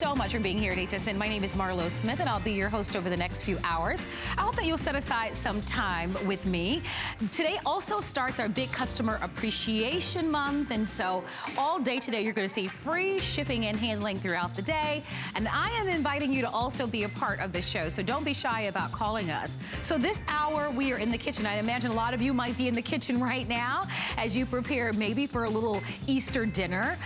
So much for being here at HSN. My name is Marlo Smith, and I'll be your host over the next few hours. I hope that you'll set aside some time with me. Today also starts our big customer appreciation month, and so all day today you're going to see free shipping and handling throughout the day. And I am inviting you to also be a part of the show, so don't be shy about calling us. So this hour we are in the kitchen. I imagine a lot of you might be in the kitchen right now as you prepare maybe for a little Easter dinner.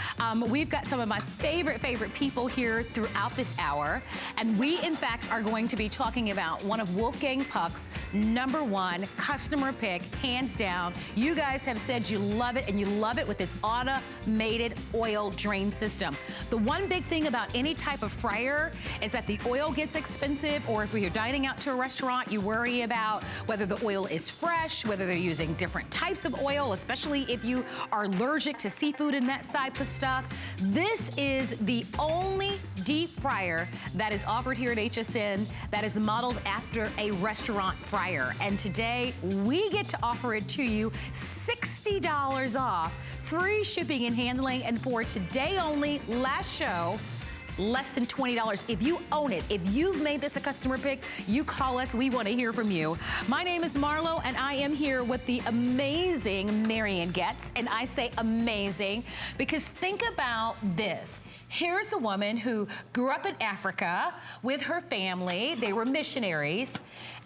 We've got some of my favorite people here throughout this hour, and we in fact are going to be talking about one of Wolfgang Puck's #1 customer pick, hands down. You guys have said you love it, and you love it with this automated oil drain system. The one big thing about any type of fryer is that the oil gets expensive, or if you're dining out to a restaurant, you worry about whether the oil is fresh, whether they're using different types of oil, especially if you are allergic to seafood and that type of stuff. This is the only deep fryer that is offered here at HSN that is modeled after a restaurant fryer. And today we get to offer it to you $60 off, free shipping and handling, and for today only, last show, less than $20. If you own it, if you've made this a customer pick, you call us. We want to hear from you. My name is Marlo, and I am here with the amazing Marian Getz. And I say amazing because think about this. Here's a woman who grew up in Africa with her family. They were missionaries,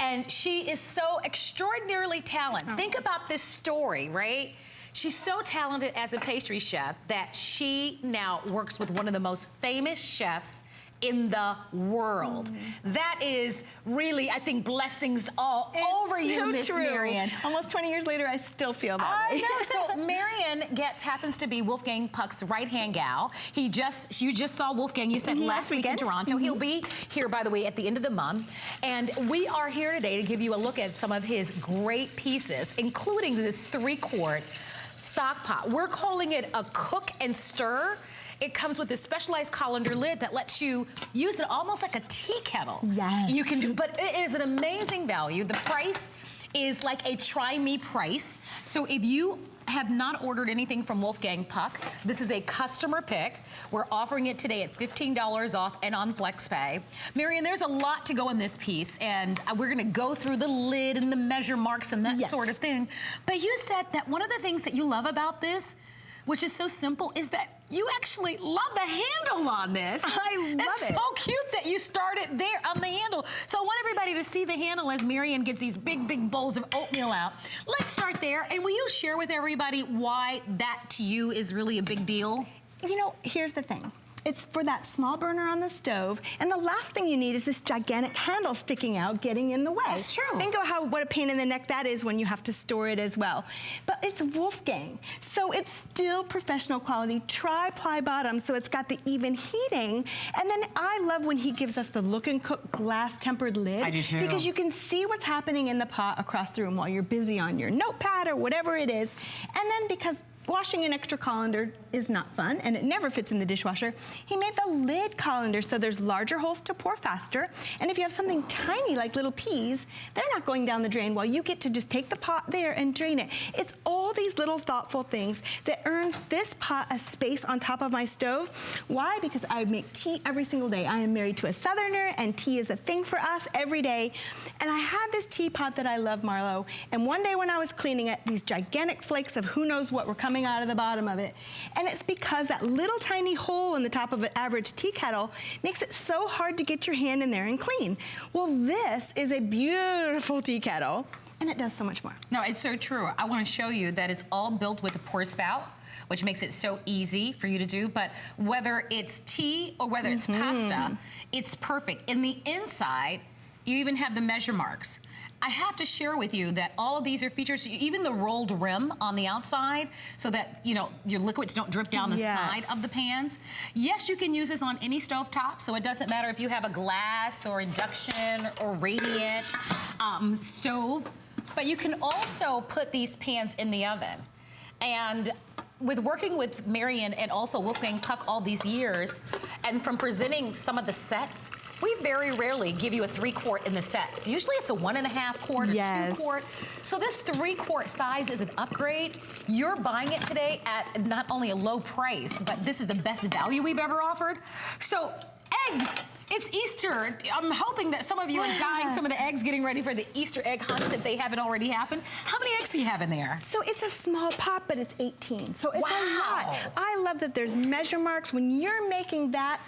and she is so extraordinarily talented. Oh. Think about this story, right? She's so talented as a pastry chef that she now works with one of the most famous chefs in the world. That is really, I think, blessings all over you, Miss Marian. Almost 20 years later, I still feel that way. I know. So Marian Getz happens to be Wolfgang Puck's right-hand gal. You just saw Wolfgang, you said last week in Toronto. He'll be here, by the way, at the end of the month. And we are here today to give you a look at some of his great pieces, including this 3-quart stock pot. We're calling it a cook and stir. It comes with this specialized colander lid that lets you use it almost like a tea kettle. Yes. You can do, but it is an amazing value. The price is like a try me price. So if you have not ordered anything from Wolfgang Puck, this is a customer pick. We're offering it today at $15 off and on FlexPay. Marian, there's a lot to go in this piece, and we're gonna go through the lid and the measure marks and that sort of thing. But you said that one of the things that you love about this, which is so simple, is that you actually love the handle on this. I love it. It's so cute that you started there on the handle. So I want everybody to see the handle as Marian gets these big bowls of oatmeal out. Let's start there, and will you share with everybody why that to you is really a big deal? You know, here's the thing. It's for that small burner on the stove, and the last thing you need is this gigantic handle sticking out, getting in the way. That's true. Think of what a pain in the neck that is when you have to store it as well. But it's Wolfgang, so it's still professional quality, tri-ply bottom, so it's got the even heating. And then I love when he gives us the Look and Cook glass tempered lid. I do too. Because you can see what's happening in the pot across the room while you're busy on your notepad or whatever it is. And then because washing an extra colander is not fun, and it never fits in the dishwasher, he made the lid colander so there's larger holes to pour faster, and if you have something tiny like little peas, they're not going down the drain while you get to just take the pot there and drain it. It's all these little thoughtful things that earns this pot a space on top of my stove. Why? Because I make tea every single day. I am married to a Southerner, and tea is a thing for us every day. And I had this teapot that I love, Marlo, and one day when I was cleaning it, these gigantic flakes of who knows what were coming out of the bottom of it. And it's because that little tiny hole in the top of an average tea kettle makes it so hard to get your hand in there and clean. Well, this is a beautiful tea kettle, and it does so much more. No, it's so true. I want to show you that it's all built with a pour spout, which makes it so easy for you to do. But whether it's tea or whether it's pasta, it's perfect. In the inside, you even have the measure marks. I have to share with you that all of these are features, even the rolled rim on the outside, so that, you know, your liquids don't drip down the side of the pans. Yes, you can use this on any stovetop, so it doesn't matter if you have a glass or induction or radiant stove, but you can also put these pans in the oven. And with working with Marian and also Wolfgang Puck all these years, and from presenting some of the sets, we very rarely give you a 3-quart in the sets. Usually it's a 1.5 quart or 2 quart. So this 3-quart size is an upgrade. You're buying it today at not only a low price, but this is the best value we've ever offered. So Eggs. It's Easter. I'm hoping that some of you are dyeing some of the eggs, getting ready for the Easter egg hunts if they haven't already happened. How many eggs do you have in there? So it's a small pot, but it's 18. So it's a Wow. lot. I love that there's measure marks when you're making that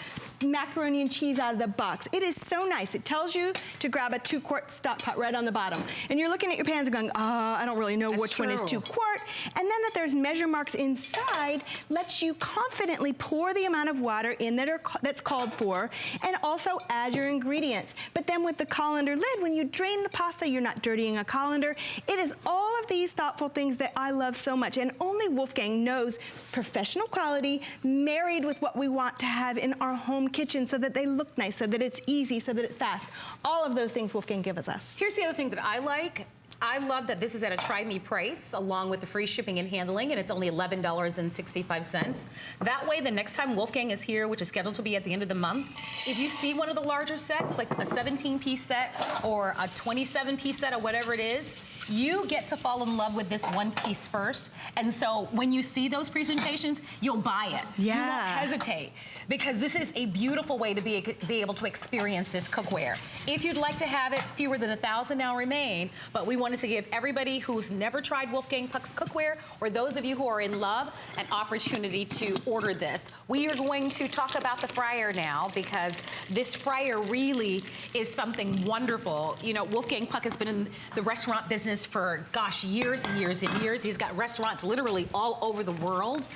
macaroni and cheese out of the box. It is so nice. It tells you to grab a 2-quart stock pot right on the bottom. And you're looking at your pans and going, I don't really know which one is 2 quart. And then that there's measure marks inside lets you confidently pour the amount of water in that's called for, and also add your ingredients. But then with the colander lid, when you drain the pasta, you're not dirtying a colander. It is all of these thoughtful things that I love so much. And only Wolfgang knows professional quality married with what we want to have in our home kitchen so that they look nice, so that it's easy, so that it's fast. All of those things Wolfgang gives us. Here's the other thing that I like. I love that this is at a try me price along with the free shipping and handling, and it's only $11.65. That way, the next time Wolfgang is here, which is scheduled to be at the end of the month, if you see one of the larger sets, like a 17-piece set or a 27-piece set or whatever it is, you get to fall in love with this one piece first. And so when you see those presentations, you'll buy it. Yeah. You won't hesitate, because this is a beautiful way to be able to experience this cookware. If you'd like to have it, fewer than 1,000 now remain, but we wanted to give everybody who's never tried Wolfgang Puck's cookware, or those of you who are in love, an opportunity to order this. We are going to talk about the fryer now, because this fryer really is something wonderful. You know, Wolfgang Puck has been in the restaurant business for, gosh, years and years and years. He's got restaurants literally all over the world.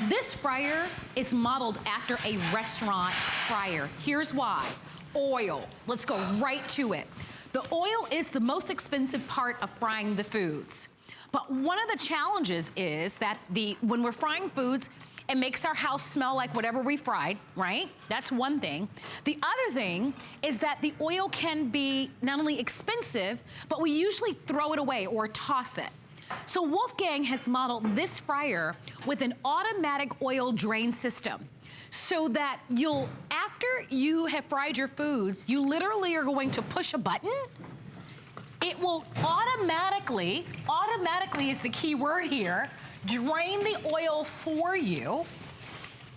This fryer is modeled after a restaurant fryer. Here's why. Oil. Let's go right to it. The oil is the most expensive part of frying the foods. But one of the challenges is that when we're frying foods, it makes our house smell like whatever we fried, right? That's one thing. The other thing is that the oil can be not only expensive, but we usually throw it away or toss it. So Wolfgang has modeled this fryer with an automatic oil drain system, so that after you have fried your foods, you literally are going to push a button. It will automatically is the key word here, drain the oil for you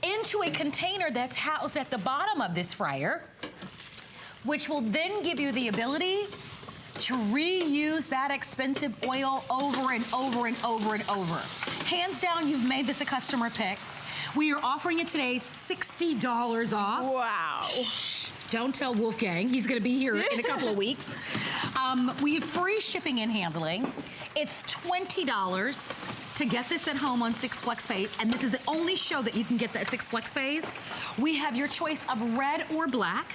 into a container that's housed at the bottom of this fryer, which will then give you the ability to reuse that expensive oil over and over and over and over. Hands down, you've made this a customer pick. We are offering it today $60 off. Wow. Don't tell Wolfgang. He's going to be here in a couple of weeks. We have free shipping and handling. It's $20 to get this at home on 6 FlexPay, and this is the only show that you can get that 6 FlexPays. We have your choice of red or black.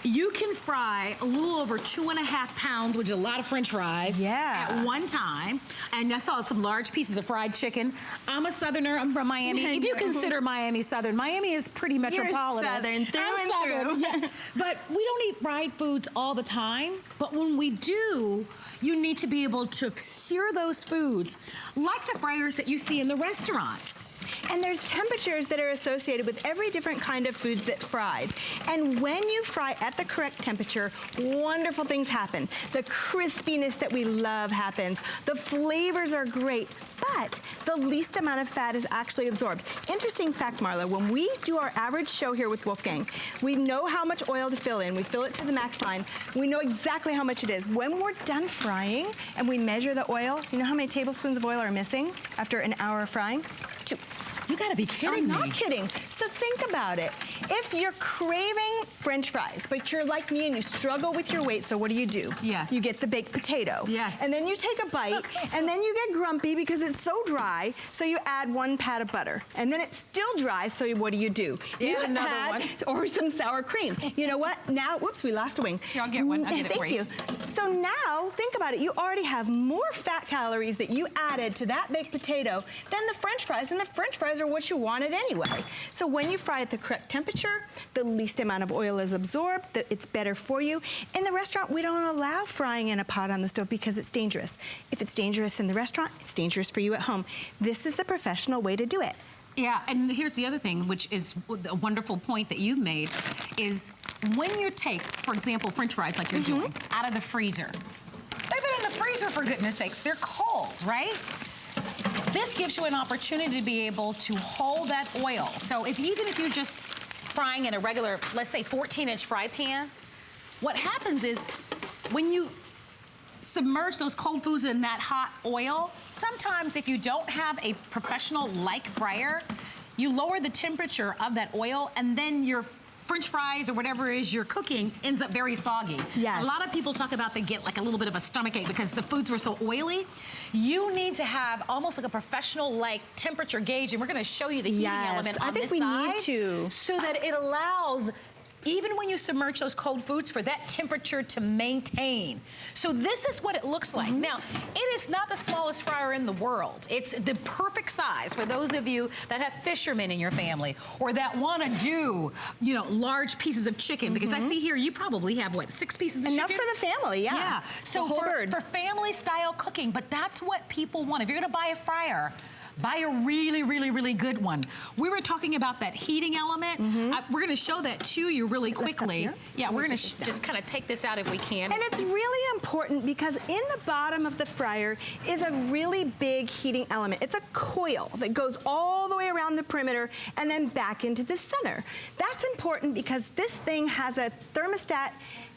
You can fry a little over 2.5 pounds, which is a lot of French fries, at one time. And I saw some large pieces of fried chicken. I'm a Southerner. I'm from Miami. If you consider Miami Southern, Miami is pretty metropolitan. You're Southern through I'm and Southern. through. Yeah. But we don't eat fried foods all the time. But when we do, you need to be able to sear those foods like the fryers that you see in the restaurants. And there's temperatures that are associated with every different kind of foods that's fried. And when you fry at the correct temperature, wonderful things happen. The crispiness that we love happens. The flavors are great, but the least amount of fat is actually absorbed. Interesting fact, Marla, when we do our average show here with Wolfgang, we know how much oil to fill in. We fill it to the max line. We know exactly how much it is. When we're done frying and we measure the oil, you know how many tablespoons of oil are missing after an hour of frying? 2. You gotta be kidding me. I'm not kidding. So think about it. If you're craving French fries, but you're like me and you struggle with your weight, so what do? Yes. You get the baked potato. Yes. And then you take a bite, and then you get grumpy because it's so dry, so you add 1 pat of butter. And then it's still dry, so what do? You another add, one. or some sour cream. You know what? Now, whoops, we lost a wing. Here, I'll get one. I'll get it for Thank you. So now, think about it. You already have more fat calories that you added to that baked potato than the French fries, and the French fries are what you wanted anyway. So when you fry at the correct temperature, the least amount of oil is absorbed, it's better for you. In the restaurant, we don't allow frying in a pot on the stove because it's dangerous. If it's dangerous in the restaurant, it's dangerous for you at home. This is the professional way to do it. Yeah, and here's the other thing, which is a wonderful point that you've made, is when you take, for example, French fries like you're doing, out of the freezer. They've been in the freezer, for goodness sakes. They're cold, right? This gives you an opportunity to be able to hold that oil. So even if you just frying in a regular, let's say 14-inch fry pan, what happens is when you submerge those cold foods in that hot oil, sometimes if you don't have a professional like fryer, you lower the temperature of that oil and then your French fries or whatever it is you're cooking ends up very soggy. Yes. A lot of people talk about they get like a little bit of a stomachache because the foods were so oily. You need to have almost like a professional like temperature gauge, and we're gonna show you the heating element on this side. I think we need to. So that it allows, even when you submerge those cold foods, for that temperature to maintain. So this is what it looks like. Now, it is not the smallest fryer in the world. It's the perfect size for those of you that have fishermen in your family or that want to do, you know, large pieces of chicken. Because I see here you probably have, what, 6 pieces of Enough chicken? for the family, yeah. Yeah. So whole bird. for family style cooking, but that's what people want. If you're going to buy a fryer, buy a really, really, really good one. We were talking about that heating element. We're gonna show that to you really quickly. Yeah, we're gonna just kind of take this out if we can. And it's really important because in the bottom of the fryer is a really big heating element. It's a coil that goes all the way around the perimeter and then back into the center. That's important because this thing has a thermostat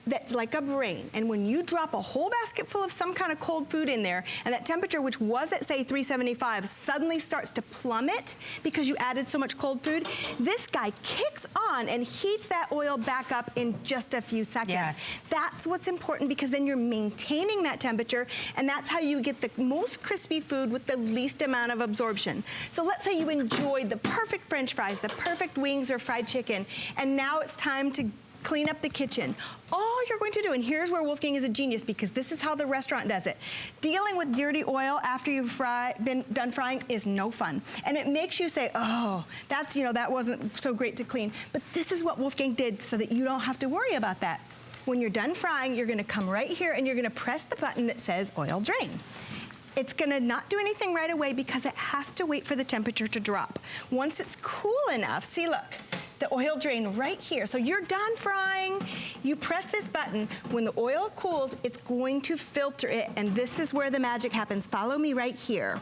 that's like a brain. And when you drop a whole basket full of some kind of cold food in there, and that temperature, which was at say 375, suddenly starts to plummet because you added so much cold food, this guy kicks on and heats that oil back up in just a few seconds. Yes. That's what's important because then you're maintaining that temperature, and that's how you get the most crispy food with the least amount of absorption. So let's say you enjoyed the perfect French fries, the perfect wings or fried chicken, and now it's time to clean up the kitchen. All you're going to do, and here's where Wolfgang is a genius because this is how the restaurant does it. Dealing with dirty oil after you've been done frying is no fun. And it makes you say, oh, that's, you know, that wasn't so great to clean. But this is what Wolfgang did so that you don't have to worry about that. When you're done frying, you're gonna come right here and you're gonna press the button that says oil drain. It's gonna not do anything right away because it has to wait for the temperature to drop. Once it's cool enough, see, look, the oil drain right here. So you're done frying, you press this button. When the oil cools, it's going to filter it, and this is where the magic happens. Follow me right here.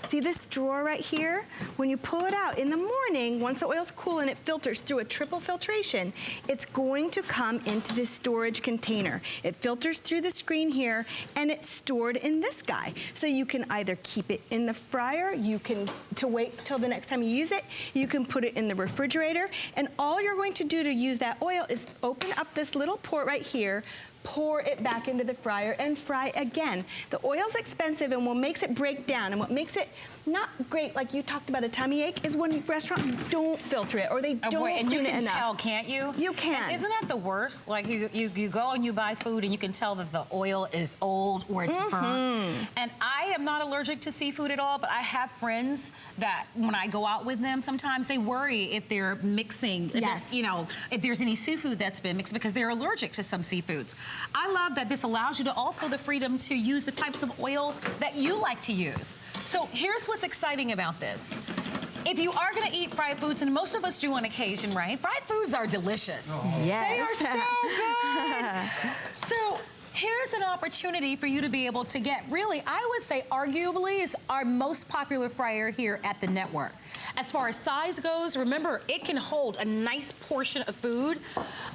See this drawer right here? When you pull it out in the morning, once the oil's cool and it filters through a triple filtration, it's going to come into this storage container. It filters through the screen here, and it's stored in this guy. So you can either keep it in the fryer, you can, to wait till the next time you use it, you can put it in the refrigerator, and all you're going to do to use that oil is open up this little port right here, pour it back into the fryer and fry again. The oil's expensive, and what makes it break down and what makes it not great, like you talked about a tummy ache, is when restaurants don't filter it or they don't clean it enough. And you can tell, can't you? You can. And isn't that the worst? Like you go and you buy food and you can tell that the oil is old or it's burnt. And I am not allergic to seafood at all, but I have friends that when I go out with them, sometimes they worry if they're mixing, if you know, if there's any seafood that's been mixed because they're allergic to some seafoods. I love that this allows you to also the freedom to use the types of oils that you like to use. So here's what's exciting about this. If you are gonna eat fried foods, and most of us do on occasion, right? Fried foods are delicious. Yes. They are so good. So here's an opportunity for you to be able to get, really, I would say arguably is our most popular fryer here at the network. As far as size goes, remember, it can hold a nice portion of food,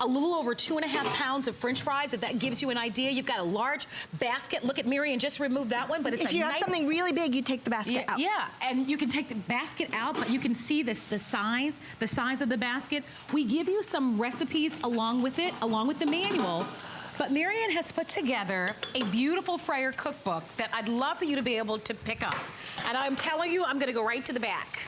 a little over 2.5 pounds of French fries, if that gives you an idea. You've got a large basket. Look at Mary and just remove that one, but it's if you have something really big, you take the basket out. Yeah, and you can take the basket out, but you can see this, the size of the basket. We give you some recipes along with it, along with the manual. But Marianne has put together a beautiful fryer cookbook that I'd love for you to be able to pick up. And I'm telling you, I'm gonna go right to the back.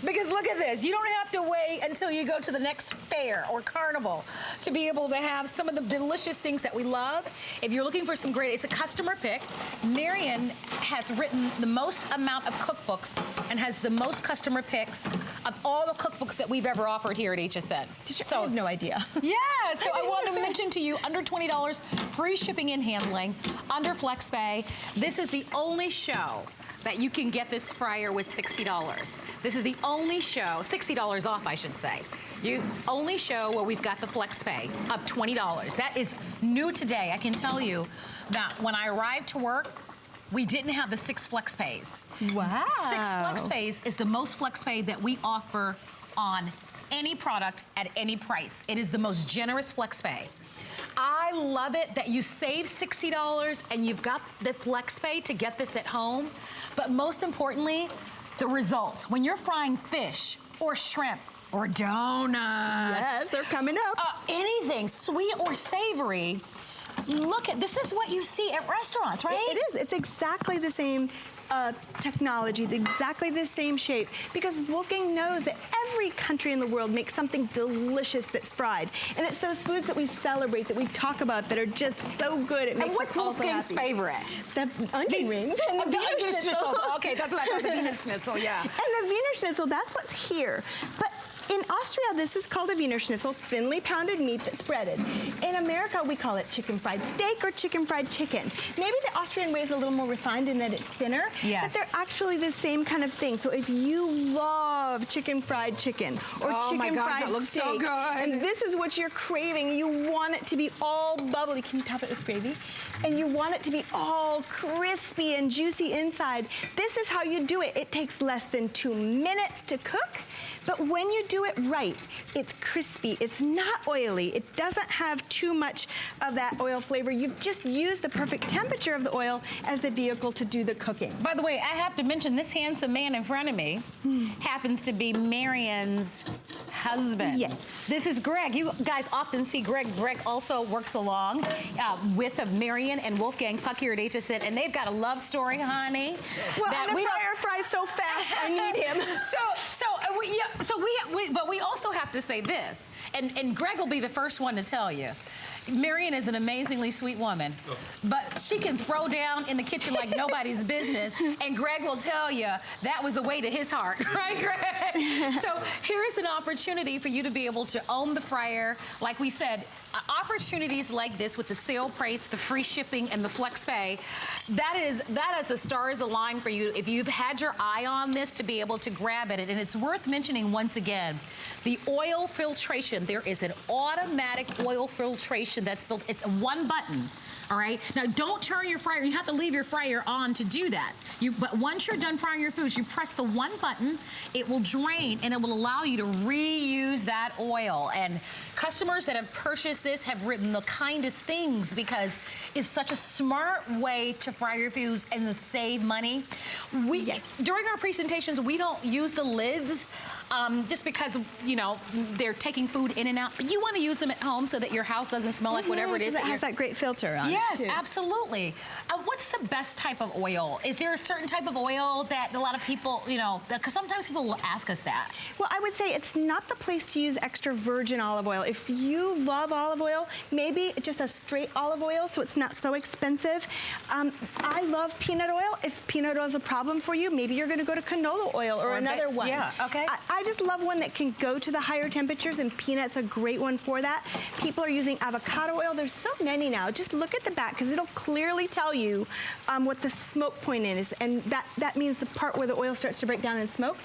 Because look at this, you don't have to wait until you go to the next fair or carnival to be able to have some of the delicious things that we love. If you're looking for some great, it's a customer pick. Marianne has written the most amount of cookbooks and has the most customer picks of all the cookbooks that we've ever offered here at HSN. I have no idea. Yeah, so I want to mention to you, under $20, free shipping and handling, under FlexPay. This is the only show that you can get this fryer with $60. This is the only show, $60 off, I should say. You only show where we've got the FlexPay of $20. That is new today. I can tell you that when I arrived to work, we didn't have the 6 FlexPays. Wow. 6 FlexPays is the most FlexPay that we offer on any product at any price. It is the most generous flex pay. I love it that you save $60 and you've got the flex pay to get this at home. But most importantly, the results. When you're frying fish or shrimp or donuts. Yes, they're coming up. Anything sweet or savory. Look at, this is what you see at restaurants, right? It is. It's exactly the same technology, exactly the same shape, because Wolfgang knows that every country in the world makes something delicious that's fried. And it's those foods that we celebrate, that we talk about, that are just so good. It makes us all so happy. What's Wolfgang's favorite? The onion rings and the Wiener Schnitzel. Okay, that's what I thought, the Wiener Schnitzel, yeah. And the Wiener Schnitzel, that's what's here. But in Austria, this is called a Wiener Schnitzel, thinly pounded meat that's breaded. In America, we call it chicken fried steak or chicken fried chicken. Maybe the Austrian way is a little more refined in that it's thinner, but they're actually the same kind of thing. So if you love chicken fried chicken or chicken fried that looks steak, so good. and this is what you're craving, you want it to be all bubbly. Can you top it with gravy? And you want it to be all crispy and juicy inside. This is how you do it. It takes less than 2 minutes to cook. But when you do it right, it's crispy, it's not oily, it doesn't have too much of that oil flavor. You've just used the perfect temperature of the oil as the vehicle to do the cooking. By the way, I have to mention this handsome man in front of me happens to be Marion's husband. Yes. This is Greg. You guys often see Greg. Greg also works along with Marion and Wolfgang Puck here at HSN, and they've got a love story, honey. Well, and the fryer fries so fast, I need him. But we also have to say this, and Greg will be the first one to tell you. Marion is an amazingly sweet woman, but she can throw down in the kitchen like nobody's business, and Greg will tell you that was the way to his heart, right, Greg? So here's an opportunity for you to be able to own the fryer. Like we said, opportunities like this with the sale price, the free shipping, and the flex pay, that is the stars align for you if you've had your eye on this to be able to grab it. And it's worth mentioning once again, the oil filtration. There is an automatic oil filtration that's built. It's one button. All right. Now, don't turn your fryer. You have to leave your fryer on to do that. But once you're done frying your foods, you press the one button. It will drain, and it will allow you to reuse that oil. And customers that have purchased this have written the kindest things because it's such a smart way to fry your foods and to save money. During our presentations, we don't use the lids. Just because, you know, they're taking food in and out. But you want to use them at home so that your house doesn't smell like whatever it is. It has that great filter on it, too. Absolutely. What's the best type of oil? Is there a certain type of oil that a lot of people, you know, because sometimes people will ask us that. Well, I would say it's not the place to use extra virgin olive oil. If you love olive oil, maybe just a straight olive oil so it's not so expensive. I love peanut oil. If peanut oil is a problem for you, maybe you're going to go to canola oil or another one. Yeah, okay. I just love one that can go to the higher temperatures, and peanut's a great one for that. People are using avocado oil. There's so many now. Just look at the back because it'll clearly tell you what the smoke point is, and that means the part where the oil starts to break down and smoke.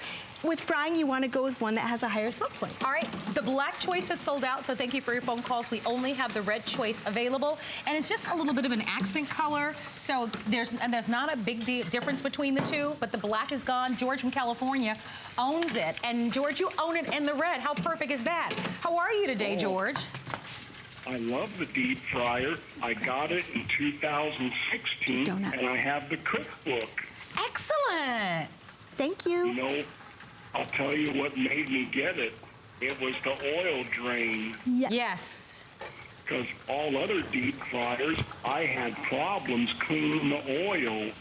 With frying, you want to go with one that has a higher smoke point. All right, the black choice is sold out, so thank you for your phone calls. We only have the red choice available, and it's just a little bit of an accent color, so there's not a big difference between the two, but the black is gone. George from California owns it, and George, you own it in the red. How perfect is that? How are you today, George? I love the deep fryer. I got it in 2016, and I have the cookbook. Excellent. Thank you. You know, I'll tell you what made me get it. It was the oil drain. Yes. Because all other deep fryers, I had problems cleaning the oil.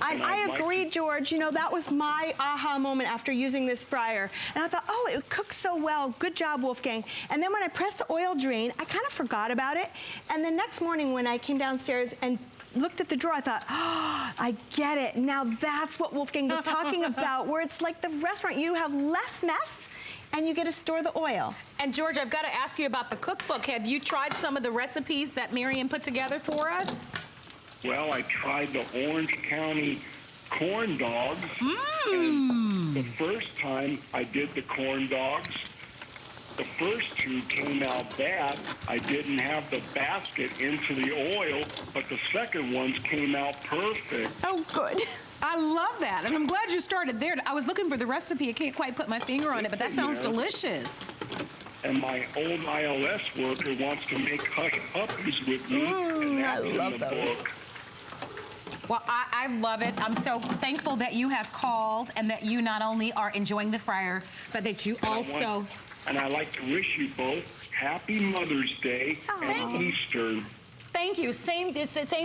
I agree, George. You know, that was my aha moment after using this fryer. And I thought, oh, it cooks so well. Good job, Wolfgang. And then when I pressed the oil drain, I kind of forgot about it. And the next morning when I came downstairs and looked at the drawer, I thought, oh, I get it. Now that's what Wolfgang was talking about, where it's like the restaurant. You have less mess, and you get to store the oil. And George, I've got to ask you about the cookbook. Have you tried some of the recipes that Marion put together for us? Well, I tried the Orange County corn dogs. And the first time I did the corn dogs, The first two came out bad. I didn't have the basket into the oil, but the second ones came out perfect. Oh, good. I love that, and I'm glad you started there. I was looking for the recipe. I can't quite put my finger on it, but that sounds delicious. And my old ILS worker wants to make hush puppies with me, and that's in the book. Well, I love it. I'm so thankful that you have called and that you not only are enjoying the fryer, but that you also... And I'd like to wish you both Happy Mother's Day and Easter. Thank you. Same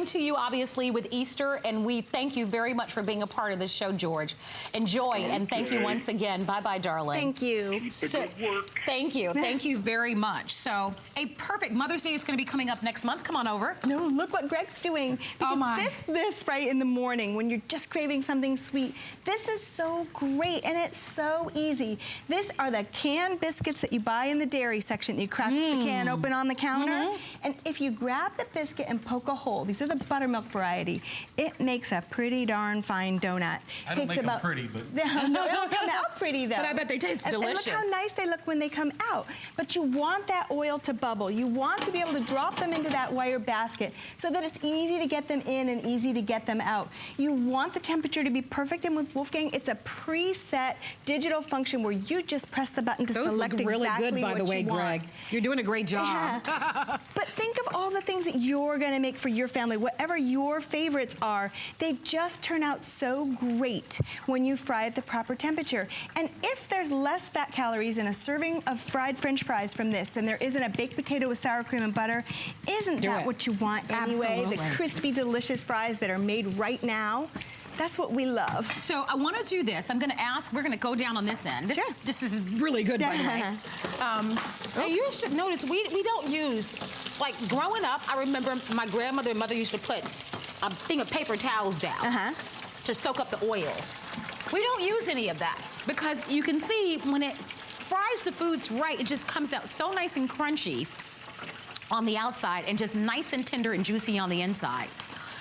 to you, obviously, with Easter, and we thank you very much for being a part of this show, George. Enjoy, and thank you once again. Bye-bye, darling. Thank you. Keep the good work. Thank you. Thank you very much. So, a perfect Mother's Day is going to be coming up next month. Come on over. No, look what Greg's doing. Because this right in the morning when you're just craving something sweet, this is so great, and it's so easy. These are the canned biscuits that you buy in the dairy section. You crack the can open on the counter, and if you grab the biscuit and poke a hole, these are the buttermilk variety, it makes a pretty darn fine donut. I don't make them pretty, but... No, they don't come out pretty, though. But I bet they taste delicious. And look how nice they look when they come out. But you want that oil to bubble. You want to be able to drop them into that wire basket so that it's easy to get them in and easy to get them out. You want the temperature to be perfect, and with Wolfgang, it's a preset digital function where you just press the button to select exactly what you want. Those look really good, by the way, Greg. You're doing a great job. Yeah. But think of all the things that you're going to make for your family, whatever your favorites are. They just turn out so great when you fry at the proper temperature. And if there's less fat calories in a serving of fried French fries from this than there is in a baked potato with sour cream and butter, isn't that what you want anyway? Absolutely. The crispy, delicious fries that are made right now. That's what we love. So I want to do this. I'm going to ask, we're going to go down on this end. This is really good, by the way. Now you should notice, we don't use, like growing up, I remember my grandmother and mother used to put a thing of paper towels down to soak up the oils. We don't use any of that because you can see when it fries the foods right, it just comes out so nice and crunchy on the outside and just nice and tender and juicy on the inside.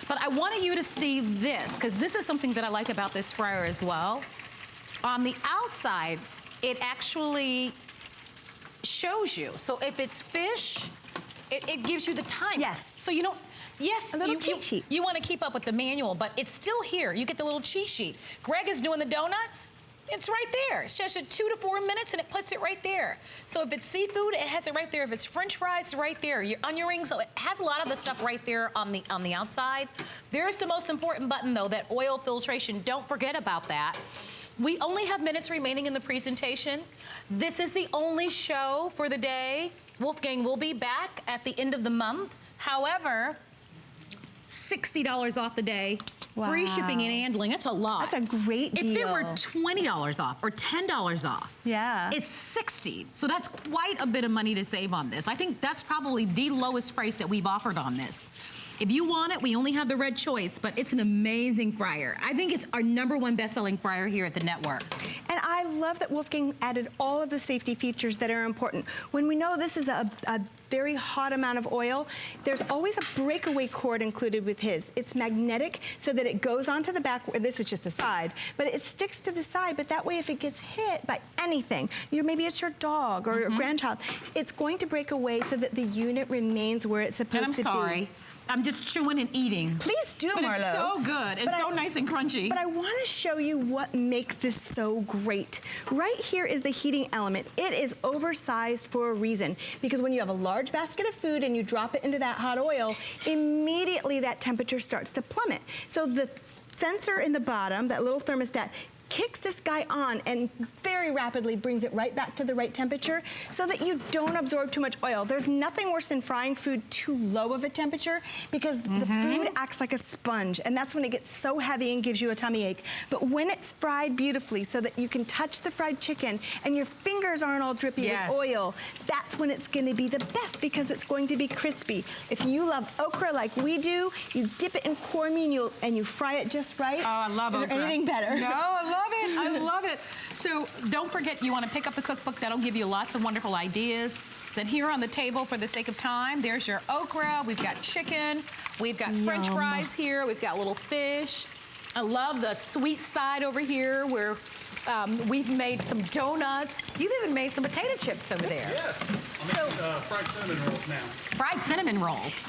But I wanted you to see this, because this is something that I like about this fryer as well. On the outside, it actually shows you. So if it's fish, it gives you the time. Yes. So you don't, a little cheat sheet. You want to keep up with the manual, but it's still here. You get the little cheat sheet. Greg is doing the donuts. It's right there. It's just 2 to 4 minutes, and it puts it right there. So if it's seafood, it has it right there. If it's French fries, right there. Your onion rings, so it has a lot of the stuff right there on the outside. There's the most important button, though, that oil filtration. Don't forget about that. We only have minutes remaining in the presentation. This is the only show for the day. Wolfgang will be back at the end of the month. However, $60 off the day. Wow. Free shipping and handling. That's a lot. That's a great deal. If it were $20 off or $10 off, it's $60. So that's quite a bit of money to save on this. I think that's probably the lowest price that we've offered on this. If you want it, we only have the red choice, but it's an amazing fryer. I think it's our #1 best-selling fryer here at the network. And I love that Wolfgang added all of the safety features that are important. When we know this is a very hot amount of oil, there's always a breakaway cord included with his. It's magnetic so that it goes onto the back, this is just the side, but it sticks to the side, but that way if it gets hit by anything, maybe it's your dog or your grandchild, it's going to break away so that the unit remains where it's supposed to be. And I'm sorry. I'm just chewing and eating. Please do, but Marlo. It's so good and so nice and crunchy. But I want to show you what makes this so great. Right here is the heating element. It is oversized for a reason, because when you have a large basket of food and you drop it into that hot oil, immediately that temperature starts to plummet. So the sensor in the bottom, that little thermostat, kicks this guy on and very rapidly brings it right back to the right temperature so that you don't absorb too much oil. There's nothing worse than frying food too low of a temperature, because the food acts like a sponge, and that's when it gets so heavy and gives you a tummy ache. But when it's fried beautifully so that you can touch the fried chicken and your fingers aren't all drippy with oil, that's when it's going to be the best, because it's going to be crispy. If you love okra like we do, you dip it in cornmeal and you fry it just right. Oh, I love okra. Is there anything better? No, I love it. I love it. So don't forget, you want to pick up the cookbook. That'll give you lots of wonderful ideas. Then here on the table, for the sake of time, there's your okra. We've got chicken. We've got French fries here. We've got little fish. I love the sweet side over here where We've made some donuts. You've even made some potato chips over there. Yes. I'm making fried cinnamon rolls now. Fried cinnamon rolls.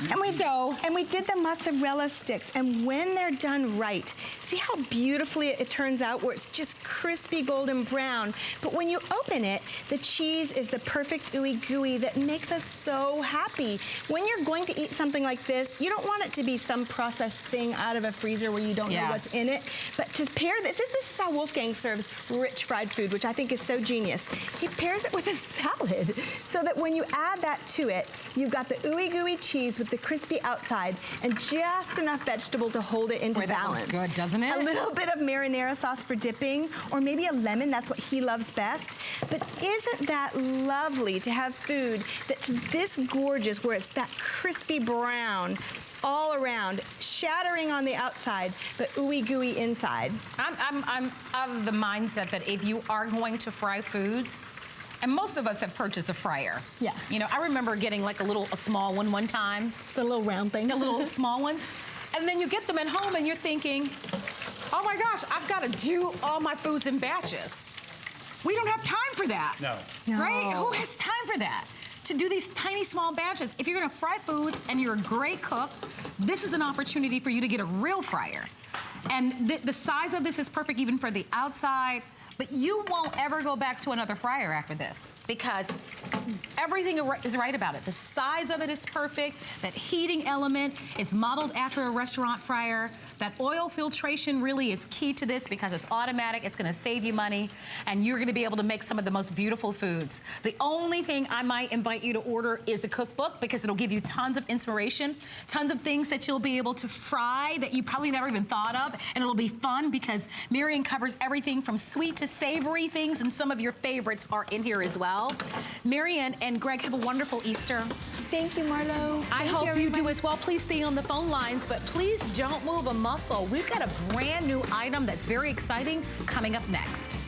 And we did the mozzarella sticks, and when they're done right, see how beautifully it turns out, where it's just crispy golden brown. But when you open it, the cheese is the perfect ooey gooey that makes us so happy. When you're going to eat something like this, you don't want it to be some processed thing out of a freezer where you don't know what's in it. But to pair this is how Wolfgang serves rich fried food, which I think is so genius. He pairs it with a salad so that when you add that to it, you've got the ooey gooey cheese with the crispy outside and just enough vegetable to hold it into balance. That looks good, doesn't it? A little bit of marinara sauce for dipping, or maybe a lemon, that's what he loves best. But isn't that lovely to have food that's this gorgeous, where it's that crispy brown all around, shattering on the outside, but ooey gooey inside. I'm of the mindset that if you are going to fry foods, and most of us have purchased a fryer. Yeah. You know, I remember getting like a small one time. The little round thing. The little small ones. And then you get them at home and you're thinking, oh my gosh, I've got to do all my foods in batches. We don't have time for that. No. Right? Who has time for that? To do these tiny small batches. If you're gonna fry foods and you're a great cook, this is an opportunity for you to get a real fryer. And the size of this is perfect even for the outside, but you won't ever go back to another fryer after this because everything is right about it. The size of it is perfect. That heating element is modeled after a restaurant fryer. That oil filtration really is key to this because it's automatic, it's gonna save you money, and you're gonna be able to make some of the most beautiful foods. The only thing I might invite you to order is the cookbook because it'll give you tons of inspiration, tons of things that you'll be able to fry that you probably never even thought of, and it'll be fun because Marian covers everything from sweet to savory things, and some of your favorites are in here as well. Marian and Greg, have a wonderful Easter. Thank you, Marlo. I hope you do as well. Please stay on the phone lines, but please don't move a muscle. We've got a brand new item that's very exciting coming up next.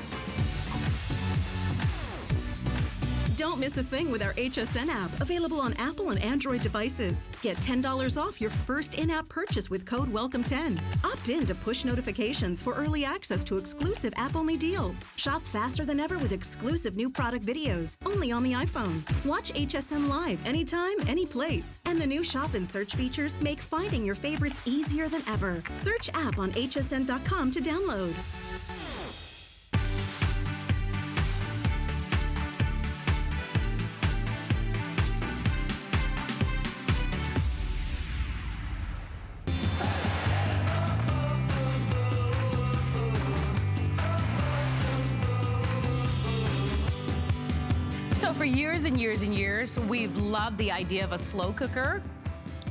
Don't miss a thing with our HSN app, available on Apple and Android devices. Get $10 off your first in-app purchase with code WELCOME10. Opt in to push notifications for early access to exclusive app-only deals. Shop faster than ever with exclusive new product videos, only on the iPhone. Watch HSN live anytime, any place. And the new shop and search features make finding your favorites easier than ever. Search app on hsn.com to download. For years and years and years, we've loved the idea of a slow cooker.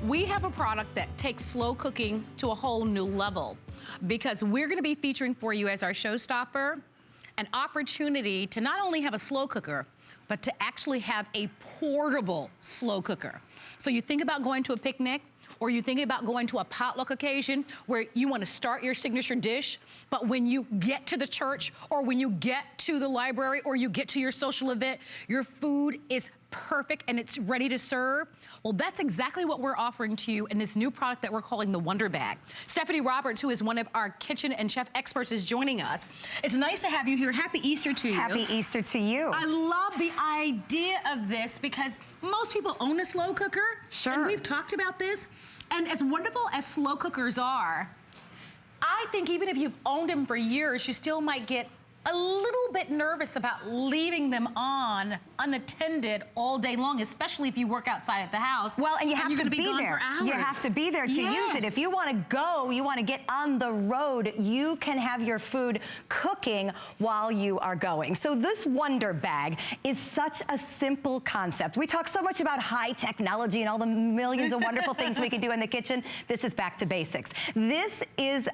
We have a product that takes slow cooking to a whole new level because we're gonna be featuring for you as our showstopper an opportunity to not only have a slow cooker, but to actually have a portable slow cooker. So you think about going to a picnic, or you think about going to a potluck occasion where you want to start your signature dish, but when you get to the church or when you get to the library or you get to your social event, your food is perfect and it's ready to serve. Well, that's exactly what we're offering to you in this new product that we're calling the Wonder Bag. Stephanie Roberts, who is one of our kitchen and chef experts, is joining us. It's nice to have you here. Happy Easter to you. Happy Easter to you. I love the idea of this because most people own a slow cooker. Sure. And we've talked about this. And as wonderful as slow cookers are, I think even if you've owned them for years, you still might get a little bit nervous about leaving them on unattended all day long, especially if you work outside at the house. Well, and you have to be there. You have to be there to use it. If you want to go, you want to get on the road, you can have your food cooking while you are going. So this Wonder Bag is such a simple concept. We talk so much about high technology and all the millions of wonderful things we can do in the kitchen. This is back to basics. This is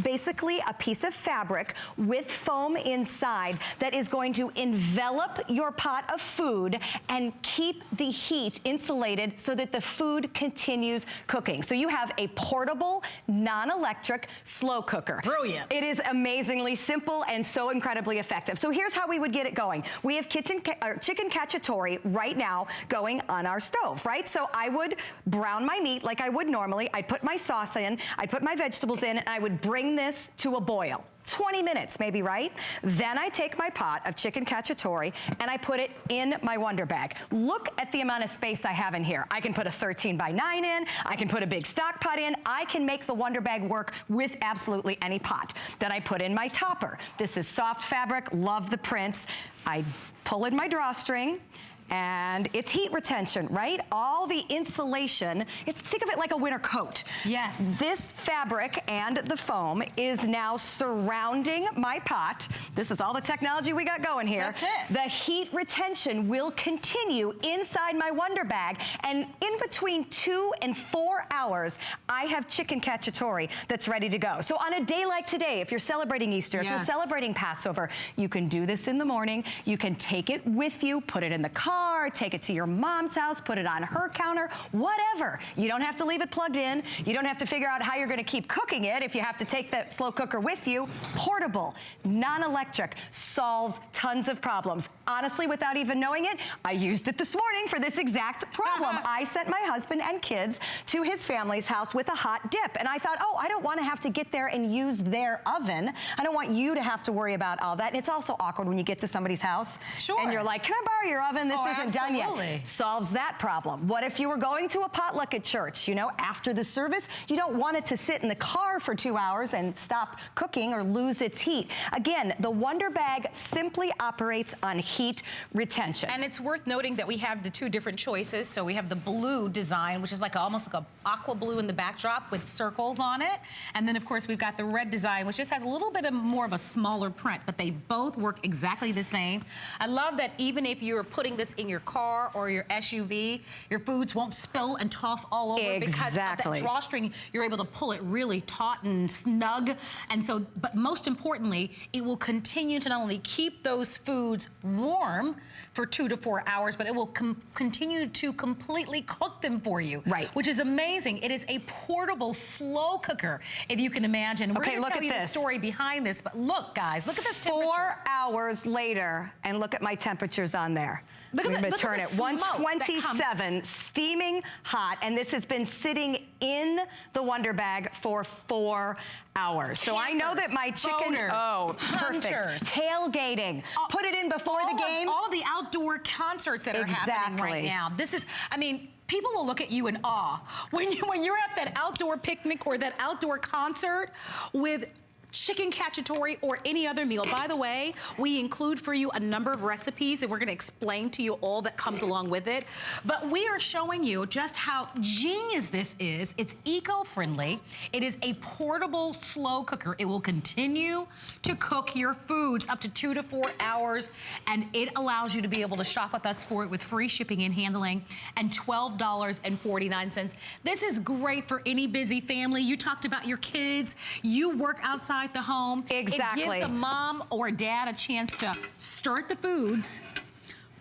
basically a piece of fabric with foam inside that is going to envelop your pot of food and keep the heat insulated so that the food continues cooking. So you have a portable, non-electric slow cooker. Brilliant. It is amazingly simple and so incredibly effective. So here's how we would get it going. We have chicken cacciatore right now going on our stove, right? So I would brown my meat like I would normally. I'd put my sauce in, I'd put my vegetables in, and I would bring this to a boil. 20 minutes maybe, right? Then I take my pot of chicken cacciatore and I put it in my Wonder Bag. Look at the amount of space I have in here. I can put a 13 by 9 in, I can put a big stock pot in, I can make the Wonder Bag work with absolutely any pot. Then I put in my topper. This is soft fabric, love the prints. I pull in my drawstring, and it's heat retention, right? All the insulation, think of it like a winter coat. Yes. This fabric and the foam is now surrounding my pot. This is all the technology we got going here. That's it. The heat retention will continue inside my Wonder Bag, and in between 2 and 4 hours, I have chicken cacciatore that's ready to go. So on a day like today, if you're celebrating Easter, if you're celebrating Passover, you can do this in the morning. You can take it with you, put it in the car, take it to your mom's house, put it on her counter, whatever. You don't have to leave it plugged in. You don't have to figure out how you're going to keep cooking it if you have to take that slow cooker with you. Portable, non-electric, solves tons of problems. Honestly, without even knowing it, I used it this morning for this exact problem. I sent my husband and kids to his family's house with a hot dip, and I thought, oh, I don't want to have to get there and use their oven. I don't want you to have to worry about all that. And it's also awkward when you get to somebody's house and you're like, can I borrow your oven? This isn't done yet. Solves that problem. What if you were going to a potluck at church, you know, after the service? You don't want it to sit in the car for 2 hours and stop cooking or lose its heat. Again, the Wonder Bag simply operates on heat retention. And it's worth noting that we have the 2 different choices. So we have the blue design, which is like almost like a aqua blue in the backdrop with circles on it. And then of course we've got the red design, which just has a little bit of more of a smaller print, but they both work exactly the same. I love that even if you're putting this in your car or your SUV, your foods won't spill and toss all over because of that drawstring. You're able to pull it really taut and snug. And so, but most importantly, it will continue to not only keep those foods warm for 2 to 4 hours, but it will continue to completely cook them for you. Right. Which is amazing. It is a portable slow cooker, if you can imagine. We're going to tell you the story behind this, but look, guys, look at this temperature. 4 hours later, and look at my temperatures on on there. We're going to turn it 127, steaming hot, and this has been sitting in the Wonder Bag for 4 hours. So I know that my chicken, perfect. Tailgating, put it in before the game. All of the outdoor concerts that are happening right now. This is, I mean, people will look at you in awe when you're at that outdoor picnic or that outdoor concert with chicken cacciatore or any other meal. By the way, we include for you a number of recipes and we're going to explain to you all that comes along with it. But we are showing you just how genius this is. It's eco-friendly. It is a portable slow cooker. It will continue to cook your foods up to 2 to 4 hours, and it allows you to be able to shop with us for it with free shipping and handling and $12.49. This is great for any busy family. You talked about your kids. You work outside the home. Exactly. It gives a mom or dad a chance to start the foods,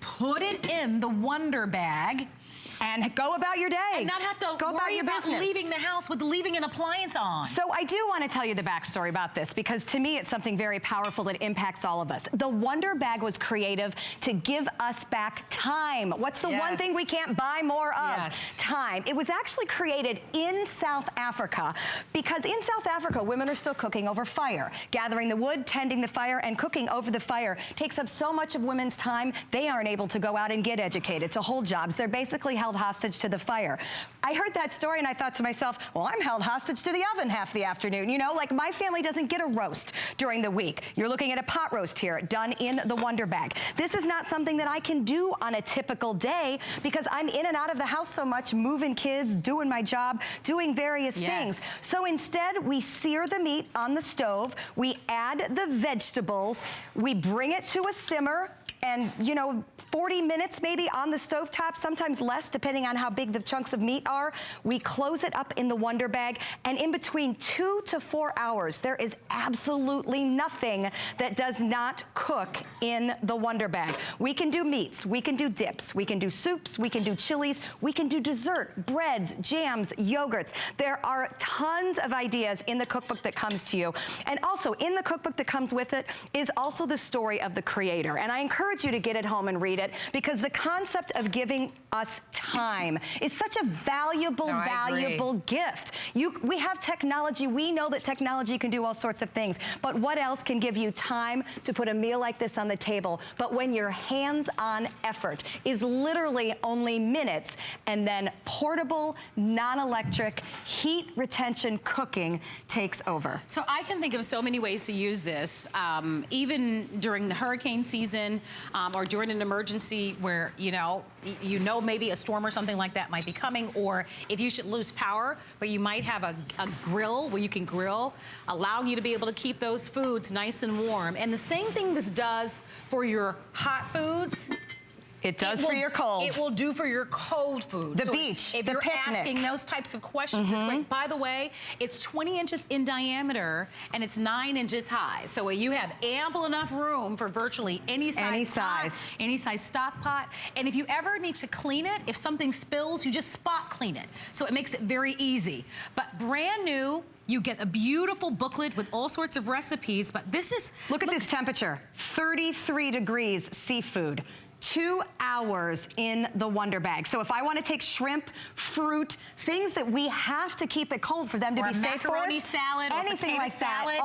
put it in the Wonder Bag, and go about your day. And not have to worry about leaving the house with leaving an appliance on. So I do want to tell you the backstory about this, because to me it's something very powerful that impacts all of us. The Wonder Bag was creative to give us back time. What's the one thing we can't buy more of? Time. It was actually created in South Africa, because in South Africa, women are still cooking over fire. Gathering the wood, tending the fire, and cooking over the fire takes up so much of women's time, they aren't able to go out and get educated, to hold jobs. They're basically held hostage to the fire. I heard that story and I thought to myself, well, I'm held hostage to the oven half the afternoon. You know, like my family doesn't get a roast during the week. You're looking at a pot roast here, done in the Wonder Bag. This is not something that I can do on a typical day because I'm in and out of the house so much, moving kids, doing my job, doing various things. So instead, we sear the meat on the stove, we add the vegetables, we bring it to a simmer, and, you know, 40 minutes maybe on the stovetop, sometimes less, depending on how big the chunks of meat are. We close it up in the Wonder Bag, and in between 2 to 4 hours, there is absolutely nothing that does not cook in the Wonder Bag. We can do meats, we can do dips, we can do soups, we can do chilies, we can do dessert, breads, jams, yogurts. There are tons of ideas in the cookbook that comes to you. And also, in the cookbook that comes with it is also the story of the creator. And I encourage you to get it home and read it, because the concept of giving us time. It's such a valuable, valuable gift. We have technology. We know that technology can do all sorts of things, but what else can give you time to put a meal like this on the table? But when your hands-on effort is literally only minutes, and then portable, non-electric, heat retention cooking takes over. So I can think of so many ways to use this, even during the hurricane season, or during an emergency where, you know maybe a storm or something like that might be coming, or if you should lose power, but you might have a grill where you can grill, allowing you to be able to keep those foods nice and warm. And the same thing this does for your hot foods, it does for your cold. It will do for your cold food. The beach, if the you're picnic. asking those types of questions, it's great. By the way, it's 20 inches in diameter and it's 9 inches high. So you have ample enough room for virtually any size pot, any size stock pot. And if you ever need to clean it, if something spills, you just spot clean it. So it makes it very easy. But brand new. You get a beautiful booklet with all sorts of recipes, but this is... Look at this temperature, 33 degrees seafood. 2 hours in the Wonder Bag. So if I want to take shrimp, fruit, things that we have to keep it cold for them to be safe for us, salad, anything like that,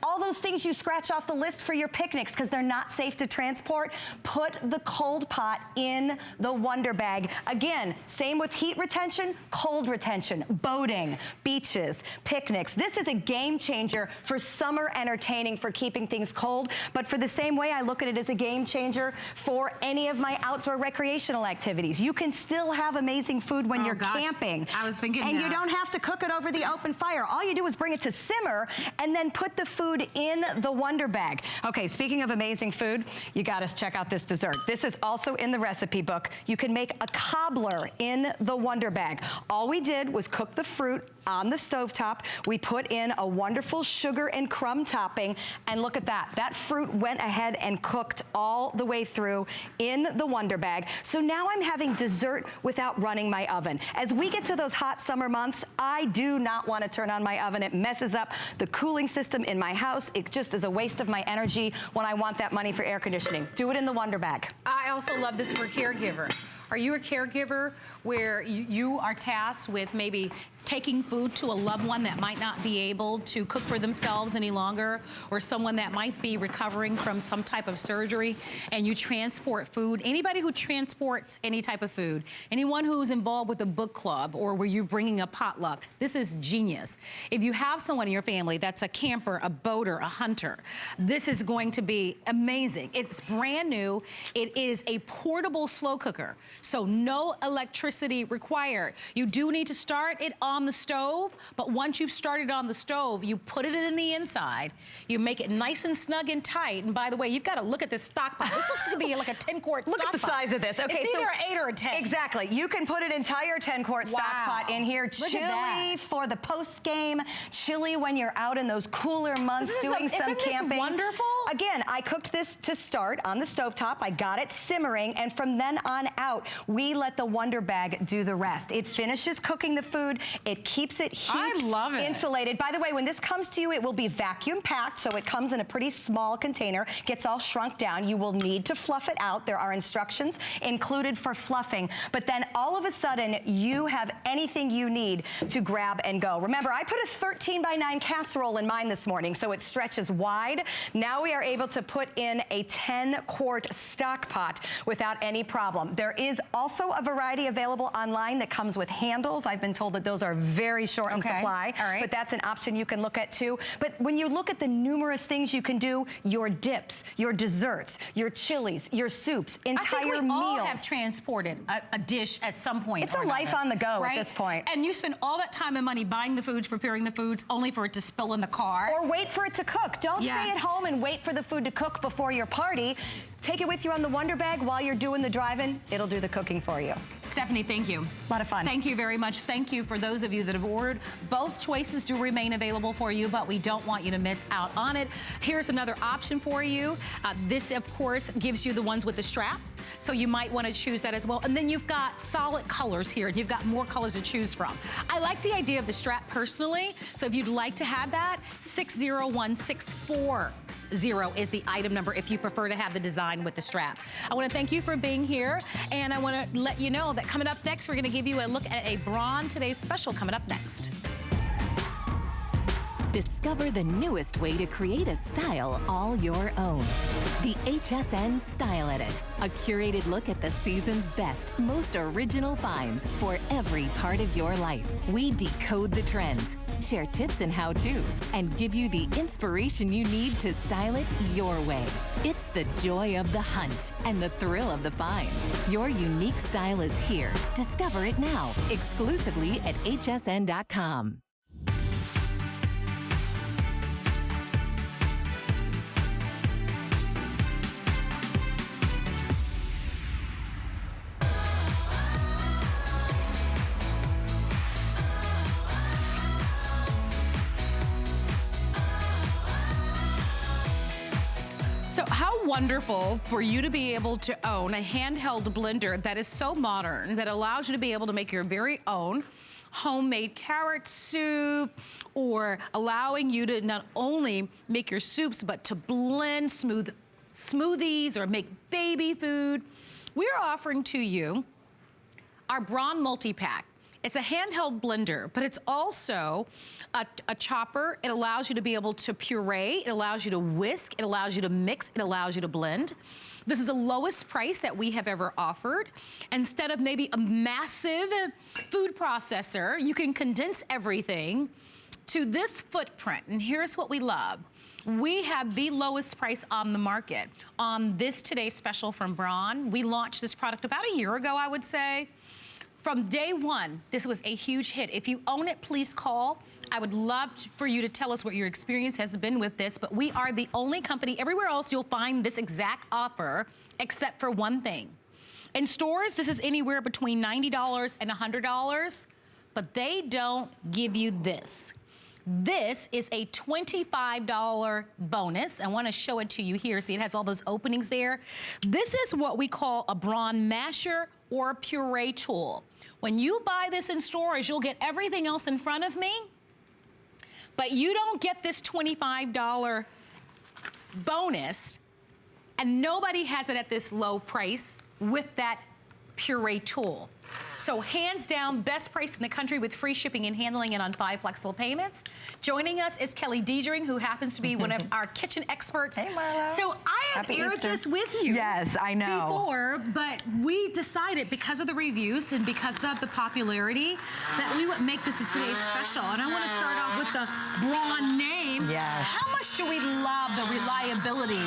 all those things you scratch off the list for your picnics because they're not safe to transport, put the cold pot in the Wonder Bag. Again, same with heat retention, cold retention, boating, beaches, picnics. This is a game changer for summer entertaining, for keeping things cold, but for the same way I look at it as a game changer for any of my outdoor recreational activities. You can still have amazing food when you're camping. I was thinking And you don't have to cook it over the open fire. All you do is bring it to simmer and then put the food in the Wonder Bag. Okay, speaking of amazing food, you gotta check out this dessert. This is also in the recipe book. You can make a cobbler in the Wonder Bag. All we did was cook the fruit on the stovetop. We put in a wonderful sugar and crumb topping, and look at that. That fruit went ahead and cooked all the way through in the Wonder Bag. So now I'm having dessert without running my oven. As we get to those hot summer months, I do not want to turn on my oven. It messes up the cooling system in my house. It just is a waste of my energy when I want that money for air conditioning. Do it in the Wonder Bag. I also love this for a caregiver. Are you a caregiver where you are tasked with maybe taking food to a loved one that might not be able to cook for themselves any longer, or someone that might be recovering from some type of surgery, and you transport food? Anybody who transports any type of food, anyone who's involved with a book club or where you're bringing a potluck, this is genius. If you have someone in your family that's a camper, a boater, a hunter, this is going to be amazing. It's brand new. It is a portable slow cooker, so no electricity required. You do need to start it on the stove, but once you've started on the stove, you put it in the inside, you make it nice and snug and tight. And by the way, you've got to look at this stock pot. This looks to be like a 10-quart stock pot. Look at the size of this. Okay, it's either an 8 or a 10. Exactly. You can put an entire 10-quart stock pot in here. Chili for the post-game, chili when you're out in those cooler months doing some camping. Isn't this wonderful? Again, I cooked this to start on the stovetop. I got it simmering, and from then on out, we let the Wonder Bag do the rest. It finishes cooking the food. It keeps it heat insulated. By the way, when this comes to you, it will be vacuum packed, so it comes in a pretty small container, gets all shrunk down. You will need to fluff it out. There are instructions included for fluffing, but then all of a sudden, you have anything you need to grab and go. Remember, I put a 13x9 casserole in mine this morning, so it stretches wide. Now we are able to put in a 10-quart stock pot without any problem. There is also a variety available online that comes with handles. I've been told that those are very short in supply, but that's an option you can look at too. But when you look at the numerous things you can do, your dips, your desserts, your chilies, your soups, entire meals. I think we all have transported a dish at some point. It's a life on the go at this point. And you spend all that time and money buying the foods, preparing the foods, only for it to spill in the car. Or wait for it to cook. Don't stay at home and wait for the food to cook before your party. Take it with you on the Wonder Bag while you're doing the driving. It'll do the cooking for you. Stephanie, thank you. A lot of fun. Thank you very much. Thank you for those of you that have ordered. Both choices do remain available for you, but we don't want you to miss out on it. Here's another option for you. This, of course, gives you the ones with the strap, so you might want to choose that as well. And then you've got solid colors here, and you've got more colors to choose from. I like the idea of the strap personally, so if you'd like to have that, 60164. is the item number if you prefer to have the design with the strap. I want to thank you for being here, and I want to let you know that coming up next, we're going to give you a look at a Braun Today's Special coming up next. Discover the newest way to create a style all your own. The HSN Style Edit, a curated look at the season's best, most original finds for every part of your life. We decode the trends, share tips and how-tos, and give you the inspiration you need to style it your way. It's the joy of the hunt and the thrill of the find. Your unique style is here. Discover it now, exclusively at hsn.com. So how wonderful for you to be able to own a handheld blender that is so modern, that allows you to be able to make your very own homemade carrot soup, or allowing you to not only make your soups, but to blend smoothies or make baby food. We're offering to you our Braun multi-pack. It's a handheld blender, but it's also a chopper. It allows you to be able to puree. It allows you to whisk. It allows you to mix. It allows you to blend. This is the lowest price that we have ever offered. Instead of maybe a massive food processor, you can condense everything to this footprint. And here's what we love. We have the lowest price on the market on this Today's Special from Braun. We launched this product about a year ago, I would say. From day one, this was a huge hit. If you own it, please call. I would love for you to tell us what your experience has been with this, but we are the only company. Everywhere else, you'll find this exact offer, except for one thing. In stores, this is anywhere between $90 and $100, but they don't give you this. This is a $25 bonus. I want to show it to you here. See, it has all those openings there. This is what we call a Braun masher or a puree tool. When you buy this in stores, you'll get everything else in front of me, but you don't get this $25 bonus, and nobody has it at this low price with that puree tool. So hands down, best price in the country with free shipping and handling, and on 5 flexible payments. Joining us is Kelly Diedring, who happens to be one of our kitchen experts. Hey, Marlo. So I have aired this with you. Yes, I know. Before, but we decided because of the reviews and because of the popularity that we would make this a Today's Special. And I want to start off with the Braun name. Yes. How much do we love the reliability,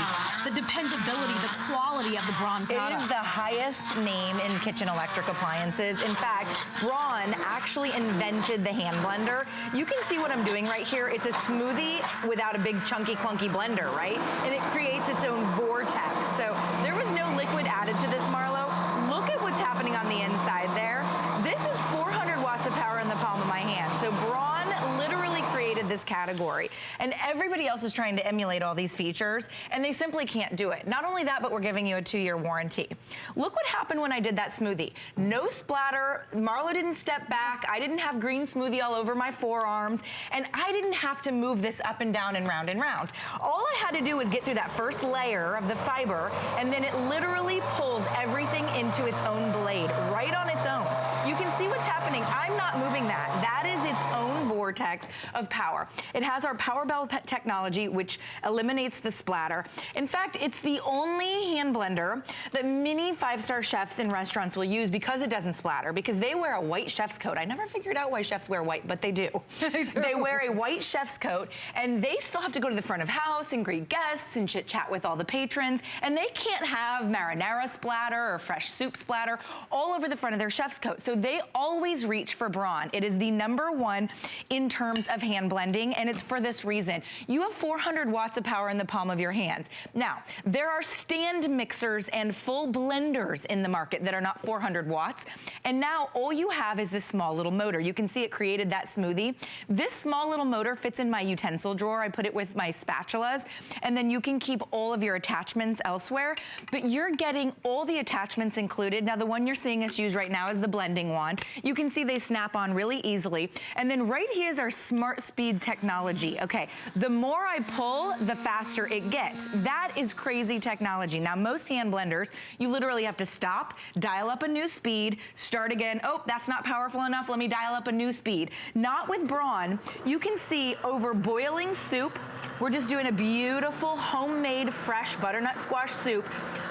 the dependability, the quality of the Braun products? It is the highest name in kitchen electric appliances. In fact, Braun actually invented the hand blender. You can see what I'm doing right here. It's a smoothie without a big chunky clunky blender, right? And it creates its own vortex. So there was no liquid added to this, Marlo. Look at what's happening on the inside there. This is 400 watts of power in the palm of my hand. So Braun literally created this category, and everybody else is trying to emulate all these features, and they simply can't do it. Not only that, but we're giving you a 2-year warranty. Look what happened when I did that smoothie. No splatter. Marlo didn't step back. I didn't have green smoothie all over my forearms, and I didn't have to move this up and down and round and round. All I had to do was get through that first layer of the fiber, and then it literally pulls everything into its own blade, right on its own. You can see what's happening. I'm not moving that. That is its own vortex of power. It has our Power Bell technology, which eliminates the splatter. In fact, it's the only hand blender that many 5-star chefs in restaurants will use because it doesn't splatter, because they wear a white chef's coat. I never figured out why chefs wear white, but they do. They wear a white chef's coat, and they still have to go to the front of house and greet guests and chit-chat with all the patrons, and they can't have marinara splatter or fresh soup splatter all over the front of their chef's coat. So they always reach for Braun. It is the #1 in terms of hand blending, and it's for this reason. You have 400 watts of power in the palm of your hands. Now, there are stand mixers and full blenders in the market that are not 400 watts, and now all you have is this small little motor. You can see it created that smoothie. This small little motor fits in my utensil drawer. I put it with my spatulas, and then you can keep all of your attachments elsewhere, but you're getting all the attachments included. Now, the one you're seeing us use right now is the blending wand. You can see they snap on really easily, and then right here is our smart speed technology. Okay, the more I pull, the faster it gets. That is crazy technology. Now, most hand blenders, you literally have to stop, dial up a new speed, start again. Oh, that's not powerful enough. Let me dial up a new speed. Not with Braun. You can see over boiling soup, we're just doing a beautiful homemade fresh butternut squash soup.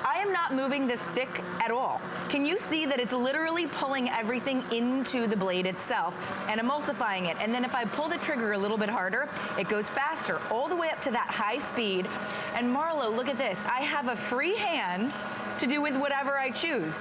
I am not moving this stick at all. Can you see that it's literally pulling everything into the blade itself and emulsifying it? And then if I pull the trigger a little bit harder, it goes faster, all the way up to that high speed. And Marlo, look at this. I have a free hand to do with whatever I choose.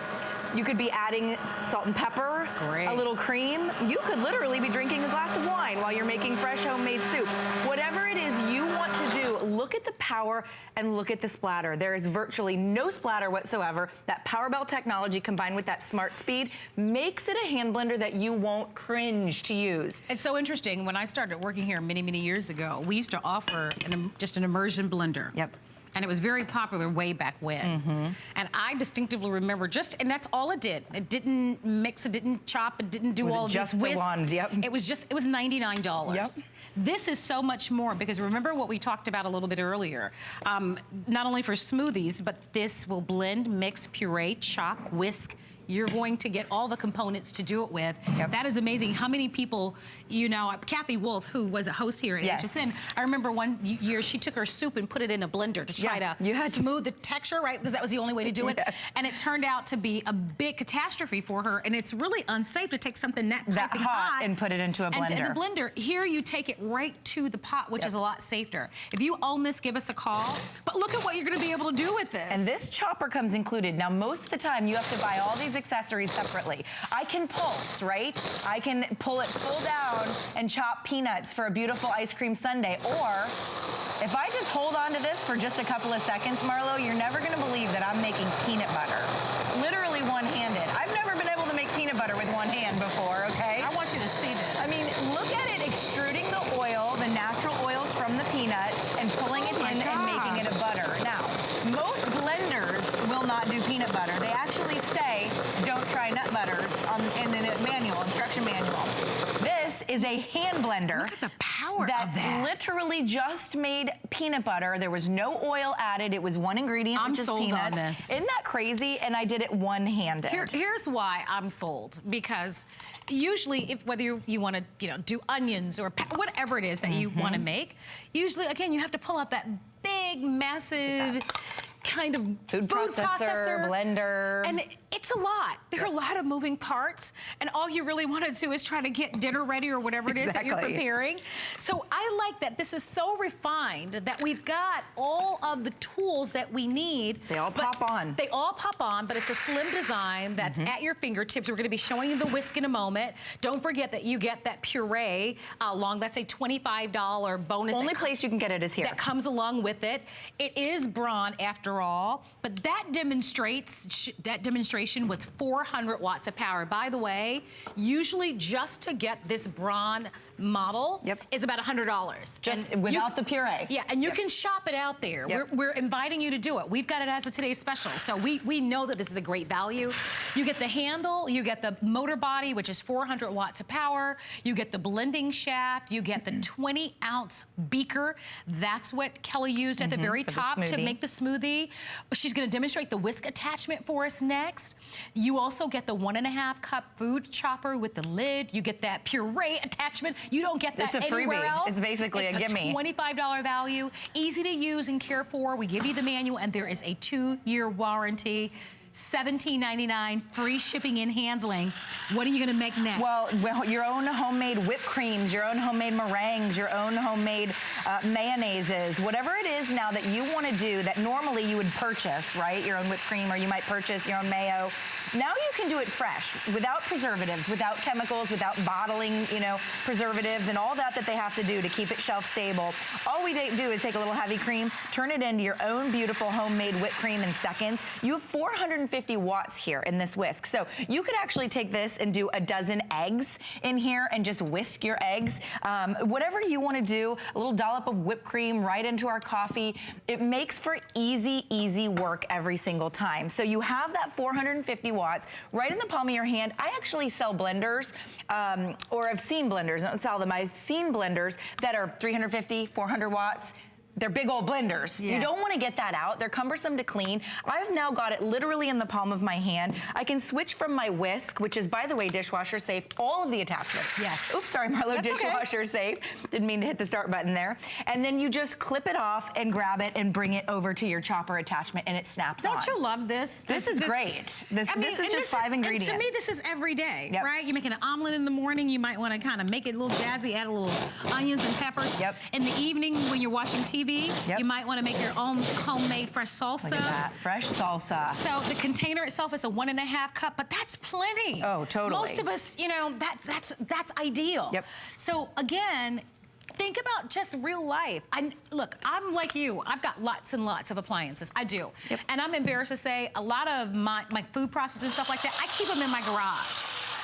You could be adding salt and pepper, a little cream. You could literally be drinking a glass of wine while you're making fresh homemade soup. Whatever it is you want to do, look at the power and look at the splatter. There is virtually no splatter whatsoever. That Power Bell technology combined with that smart speed makes it a hand blender that you won't cringe to use. It's so interesting. When I started working here many, many years ago, we used to offer just an immersion blender. Yep. And it was very popular way back when. And I distinctively remember and that's all it did. It didn't mix, it didn't chop, it didn't do all just this whisk. The wand, yep. It was $99. Yep. This is so much more because remember what we talked about a little bit earlier. Not only for smoothies, but this will blend, mix, puree, chop, whisk. You're going to get all the components to do it with. Yep. That is amazing. How many people, you know, Kathy Wolf, who was a host here at HSN, I remember one year she took her soup and put it in a blender to try to smooth the texture, right? Because that was the only way to do it. And it turned out to be a big catastrophe for her. And it's really unsafe to take something that hot and put it into a blender. And in a blender, here you take it right to the pot, which is a lot safer. If you own this, give us a call. But look at what you're going to be able to do with this. And this chopper comes included. Now, most of the time, you have to buy all these accessories separately. I can pulse, right? I can pull it full down and chop peanuts for a beautiful ice cream sundae. Or if I just hold on to this for just a couple of seconds, Marlo, you're never going to believe that I'm making peanut butter. Literally one-handed. I've never been able to make peanut butter with one hand before, okay? I want you to see this. I mean, look at it extruding the oil, the natural oils from the peanuts, and pulling it in and making it a butter. Now, most blenders will not do peanut butter. They actually say, don't try nut butters in the manual, instruction manual. This is a hand blender. Look at the power of that literally just made peanut butter. There was no oil added. It was one ingredient, which is peanuts. I'm sold on this. Isn't that crazy? And I did it one-handed. Here's why I'm sold. Because usually, whether you want to, do onions or whatever it is that you want to make, usually, again, you have to pull out that big, massive kind of food processor, blender. And it's a lot. There are a lot of moving parts, and all you really want to do is try to get dinner ready or whatever it is that you're preparing. So I like that this is so refined that we've got all of the tools that we need. They all pop on. They all pop on, but it's a slim design that's at your fingertips. We're going to be showing you the whisk in a moment. Don't forget that you get that puree along. That's a $25 bonus. Only place you can get it is here. That comes along with it. It is Braun after all, but that demonstration was 400 watts of power. By the way, usually just to get this Braun model is about $100. Just without the puree. Yeah, and you can shop it out there. We're inviting you to do it. We've got it as a today's special, so we know that this is a great value. You get the handle, you get the motor body, which is 400 watts of power. You get the blending shaft, you get the 20-ounce beaker. That's what Kelly used at the very top to make the smoothie. She's going to demonstrate the whisk attachment for us next. You also get the 1.5 cup food chopper with the lid. You get that puree attachment. You don't get that anywhere else. It's basically a gimme. It's a $25 value, easy to use and care for. We give you the manual, and there is a 2-year warranty. $17.99, free shipping and handling. What are you gonna make next? Well, your own homemade whipped creams, your own homemade meringues, your own homemade mayonnaises, whatever it is now that you wanna do that normally you would purchase, right? Your own whipped cream, or you might purchase your own mayo. Now you can do it fresh, without preservatives, without chemicals, without bottling, preservatives and all that they have to do to keep it shelf stable. All we do is take a little heavy cream, turn it into your own beautiful homemade whipped cream in seconds. You have 450 watts here in this whisk. So you could actually take this and do a dozen eggs in here and just whisk your eggs. Whatever you want to do, a little dollop dollop of whipped cream right into our coffee. It makes for easy, easy work every single time. So you have that 450 watts right in the palm of your hand. I actually sell blenders, or I've seen blenders, I don't sell them, I've seen blenders that are 350, 400 watts. They're big old blenders. Yes. You don't want to get that out. They're cumbersome to clean. I've now got it literally in the palm of my hand. I can switch from my whisk, which is, by the way, dishwasher safe, all of the attachments. Yes. Oops, sorry, Marlo, That's dishwasher safe. Didn't mean to hit the start button there. And then you just clip it off and grab it and bring it over to your chopper attachment, and it snaps on. Don't you love this? This is great. This is just 5 ingredients. And to me, this is every day, Yep. right? You're making an omelet in the morning. You might want to kind of make it a little jazzy, add a little onions and peppers. Yep. In the evening, when you're watching TV, Yep. you might want to make your own homemade fresh salsa. Look at that, fresh salsa. So the container itself is a 1.5 cup, but that's plenty. Oh, totally. Most of us, you know, that's ideal. Yep. So again, think about just real life. Look, I'm like you. I've got lots and lots of appliances. I do. Yep. And I'm embarrassed to say a lot of my food processing stuff like that, I keep them in my garage.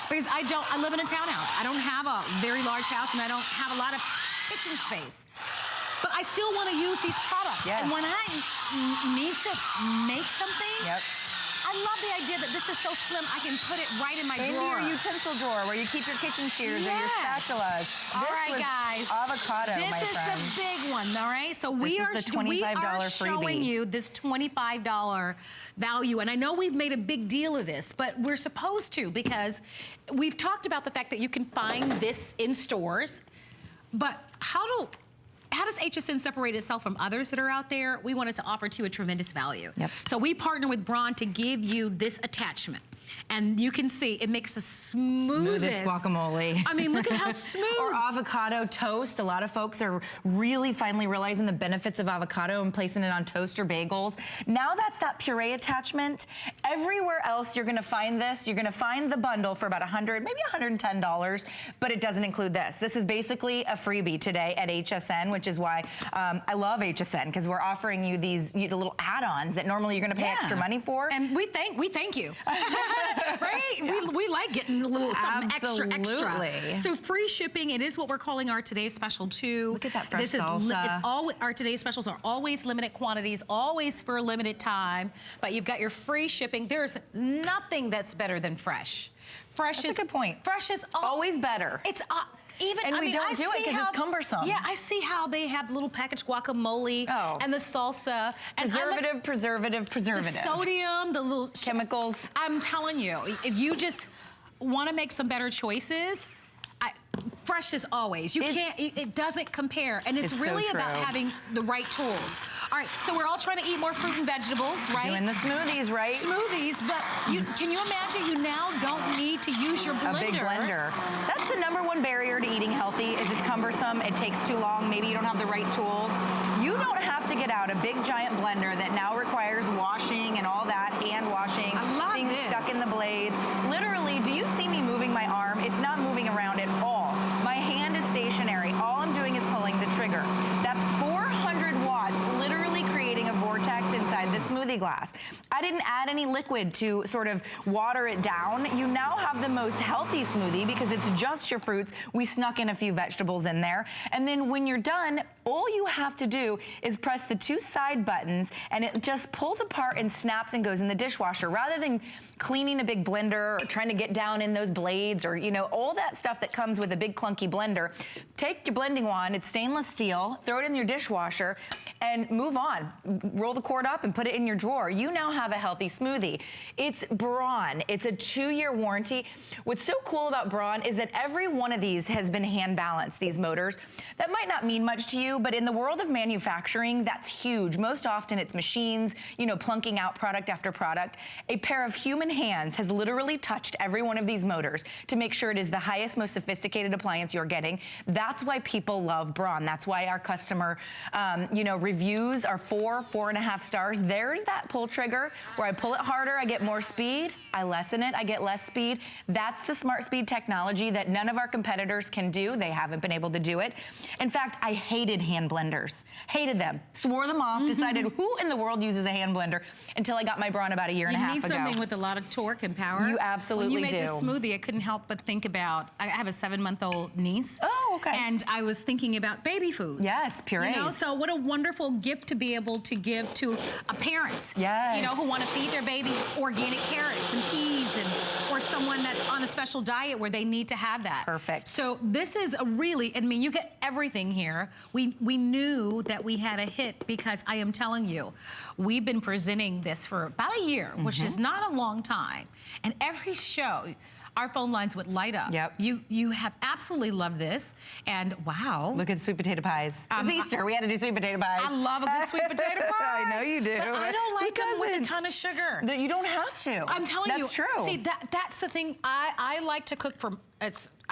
Because I live in a townhouse. I don't have a very large house and I don't have a lot of kitchen space. But I still want to use these products. Yeah. And when I need to make something, Yep. I love the idea that this is so slim, I can put it right in my Into drawer. your utensil drawer where you keep your kitchen shears or your Yes. spatulas. All This right, was guys. Avocado, this my friend. is the big one, all right? So This we is are the $25 showing freebie. you this $25 value. And I know we've made a big deal of this, but we're supposed to because we've talked about the fact that you can find this in stores. But how does HSN separate itself from others that are out there? We wanted to offer to you a tremendous value. Yep. So we partner with Braun to give you this attachment. And you can see it makes the smoothest guacamole. I mean, look at how smooth. Or avocado toast. A lot of folks are really finally realizing the benefits of avocado and placing it on toast or bagels. Now that's that puree attachment. Everywhere else you're gonna find this. You're gonna find the bundle for about $100, maybe $110, but it doesn't include this. This is basically a freebie today at HSN, which is why I love HSN, because we're offering you these little add-ons that normally you're gonna pay extra money for. And we thank you. Right? Yeah. We like getting a little something extra. So free shipping, it is what we're calling our today's special too. Look at that fresh this is salsa. It's all our today's specials are always limited quantities, always for a limited time, but you've got your free shipping. There's nothing that's better than fresh. That's a good point. Fresh is always better. It's even, and we don't do it because it's cumbersome. Yeah, I see how they have little packaged guacamole and the salsa. And Preservative. The sodium, the little chemicals. I'm telling you, if you just want to make some better choices, fresh as always. You can't, it doesn't compare. And it's really so about true. having the right tools. All right, so we're all trying to eat more fruit and vegetables, right? Doing the smoothies, right? Smoothies, but can you imagine you now don't need to use your blender? A big blender. That's the #1 barrier to eating healthy is it's cumbersome, it takes too long, maybe you don't have the right tools. You don't have to get out a big giant blender that now requires washing and all that, hand washing, things stuck in the blades. Literally, do you see me moving my arm? It's not moving around at all. My hand is stationary. All I'm doing is pulling the trigger. That's 400 watts, literally creating a vortex inside the smoothie glass. I didn't add any liquid to sort of water it down. You now have the most healthy smoothie because it's just your fruits. We snuck in a few vegetables in there. And then when you're done, all you have to do is press the 2 side buttons and it just pulls apart and snaps and goes in the dishwasher. Rather than cleaning a big blender or trying to get down in those blades or, you know, all that stuff that comes with a big clunky blender, take your blending wand, it's stainless steel, throw it in your dishwasher and move on. Roll the cord up and put it in your drawer. You now have a healthy smoothie. It's Braun. It's a 2-year warranty. What's so cool about Braun is that every one of these has been hand balanced, these motors. That might not mean much to you, but in the world of manufacturing, that's huge. Most often it's machines, you know, plunking out product after product. A pair of human hands has literally touched every one of these motors to make sure it is the highest, most sophisticated appliance you're getting. That's why people love Braun. That's why our customer, you know, reviews are 4.5 stars. There's that pull trigger where I pull it harder, I get more speed. I lessen it, I get less speed. That's the smart speed technology that none of our competitors can do. They haven't been able to do it. In fact, I hated hand blenders. Hated them. Swore them off, decided who in the world uses a hand blender until I got my Braun about a year and a half ago. You need something with a lot of torque and power. You absolutely do. When you make this smoothie, I couldn't help but think about, I have a 7-month-old niece. Oh, Oh, okay. And I was thinking about baby foods. Yes, purees. You know, so what a wonderful gift to be able to give to a parent. Yes. You know, who want to feed their baby organic carrots and peas, or someone that's on a special diet where they need to have that. Perfect. So this is a really, I mean, you get everything here. We knew that we had a hit because I am telling you, we've been presenting this for about a year, which is not a long time. And every show, our phone lines would light up. Yep. You have absolutely loved this, and wow. Look at sweet potato pies. It's Easter. We had to do sweet potato pies. I love a good sweet potato pie. I know you do. But I don't like Who them with a doesn't? ton of sugar. You don't have to. I'm telling you. That's true. See, that's the thing. I like to cook for.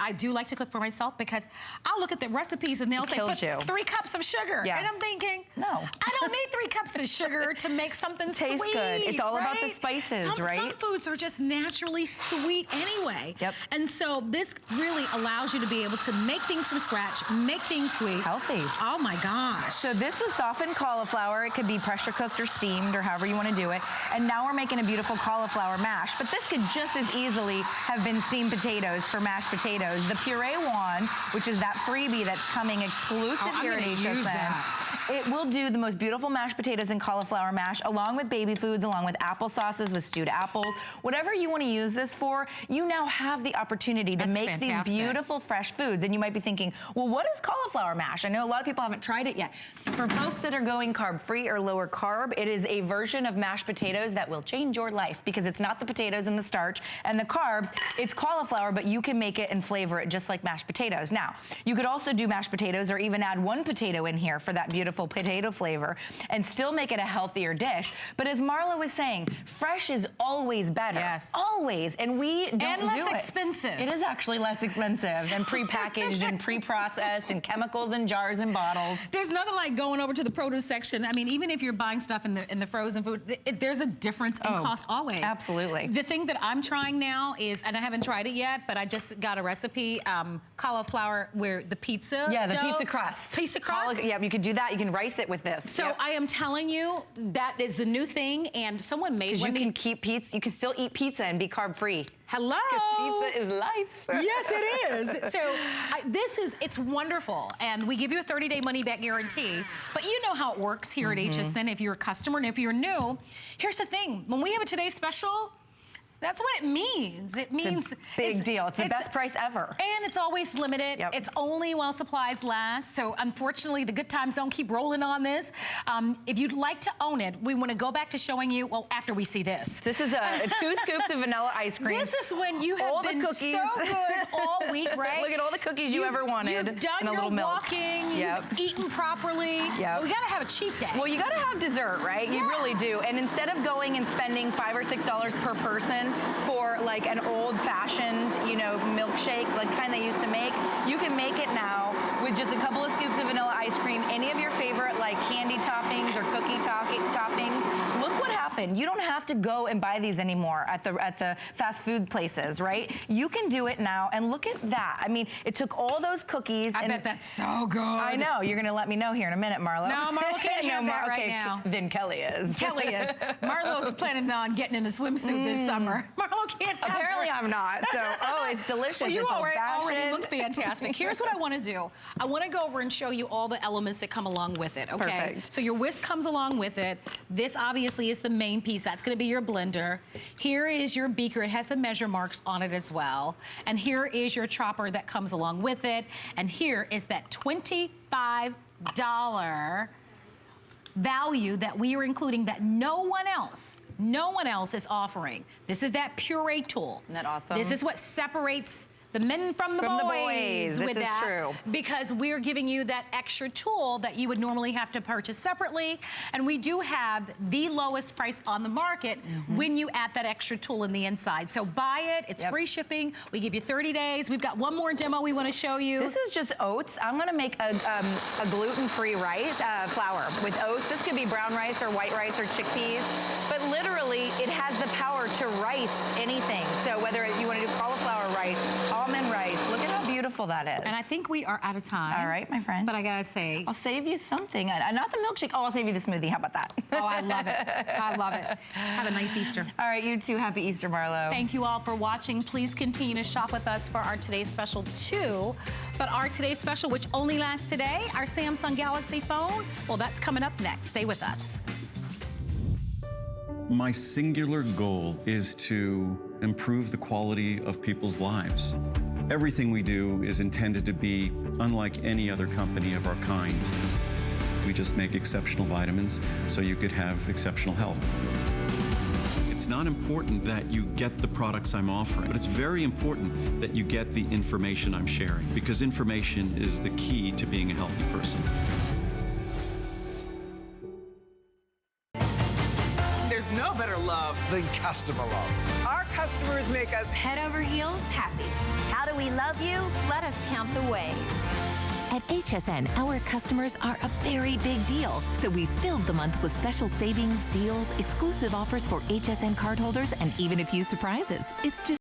I do like to cook for myself because I'll look at the recipes and they'll say, put 3 cups of sugar. Yeah. And I'm thinking, no. I don't need 3 cups of sugar to make something Tastes sweet. good. It's all about the right? spices, right? Some foods are just naturally sweet anyway. Yep. And so this really allows you to be able to make things from scratch, make things sweet. Healthy. Oh my gosh. So this was softened cauliflower. It could be pressure cooked or steamed or however you want to do it. And now we're making a beautiful cauliflower mash. But this could just as easily have been steamed potatoes for mashed potatoes. The puree one, which is that freebie that's coming exclusive here at HSN. It will do the most beautiful mashed potatoes and cauliflower mash, along with baby foods, along with applesauces, with stewed apples. Whatever you want to use this for, you now have the opportunity to make these beautiful fresh foods. And you might be thinking, well, what is cauliflower mash? I know a lot of people haven't tried it yet. For folks that are going carb-free or lower carb, it is a version of mashed potatoes that will change your life, because it's not the potatoes and the starch and the carbs, it's cauliflower, but you can make it and flavor it just like mashed potatoes. Now, you could also do mashed potatoes or even add 1 potato in here for that beautiful potato flavor and still make it a healthier dish. But as Marla was saying, fresh is always better. Yes. Always. And we don't do it. And less expensive. It is actually less expensive and prepackaged and pre-processed and chemicals in jars and bottles. There's nothing like going over to the produce section. I mean, even if you're buying stuff in the frozen food, there's a difference in cost always. Absolutely. The thing that I'm trying now is, and I haven't tried it yet, but I just got a recipe, cauliflower where the pizza pizza crust. Pizza crust? Yeah, you could do that. You can rice it with this. So I am telling you, that is the new thing, and someone made one. You can keep pizza. You can still eat pizza and be carb-free. Hello. Because pizza is life. Yes, it is. So it's wonderful. And we give you a 30-day money-back guarantee. But you know how it works here at HSN if you're a customer. And if you're new, here's the thing. When we have a Today Special, that's what it means. It means it's a big deal. It's the best price ever. And it's always limited. Yep. It's only while supplies last. So unfortunately, the good times don't keep rolling on this. If you'd like to own it, we want to go back to showing you, well, after we see this. This is 2 scoops of vanilla ice cream. This is when you have been so good all week, right? Look at all the cookies you ever wanted. You've done and a your little milk. walking, you've eaten properly. Yep. We got to have a cheat day. Well, you got to have dessert, right? You really do. And instead of going and spending $5 or $6 per person for like an old-fashioned, milkshake, like kind they used to make, you can make it now with just a couple of scoops of vanilla ice cream, any of your favorite like candy toppings or cookie toppings. Look what happened. You don't have to go and buy these anymore at the fast food places, right? You can do it now, and look at that. I mean, it took all those cookies. I bet that's so good. I know. You're going to let me know here in a minute, Marlo. No, Marlo can't have that right now. Then Kelly is. Kelly is. Marlo's planning on getting in a swimsuit this summer. Marlo can't have Apparently I'm not. So, it's delicious. Well, you it's already look fantastic. Here's what I want to do. I want to go over and show you all the elements that come along with it, okay? Perfect. So your whisk comes along with it. This obviously is the main piece. That's going to be your blender. Here is your beaker. It has the measure marks on it as well. And here is your chopper that comes along with it. And here is that $25 value that we are including that no one else is offering. This is that puree tool. Isn't that awesome? This is what separates the men from the boys. This is true. Because we're giving you that extra tool that you would normally have to purchase separately. And we do have the lowest price on the market when you add that extra tool in the inside. So buy it, it's free shipping. We give you 30 days. We've got one more demo we want to show you. This is just oats. I'm gonna make a gluten-free rice flour with oats. This could be brown rice or white rice or chickpeas, but literally it has the power to rice anything. So whether you want to do cauliflower rice, almond rice, look at how beautiful wonderful that is. And I think we are out of time. All right, my friend. But I gotta say, I'll save you something. Not the milkshake. Oh, I'll save you the smoothie. How about that? oh, I love it. I love it. Have a nice Easter. All right, you too. Happy Easter, Marlo. Thank you all for watching. Please continue to shop with us for our Today's Special too. But our Today's Special, which only lasts today, our Samsung Galaxy phone, well, that's coming up next. Stay with us. My singular goal is to improve the quality of people's lives. Everything we do is intended to be unlike any other company of our kind. We just make exceptional vitamins so you could have exceptional health. It's not important that you get the products I'm offering, but it's very important that you get the information I'm sharing, because information is the key to being a healthy person. There's no better love than customer love. Our customers make us head over heels happy. How do we love you? Let us count the ways. At HSN, our customers are a very big deal. So we filled the month with special savings, deals, exclusive offers for HSN cardholders, and even a few surprises. It's just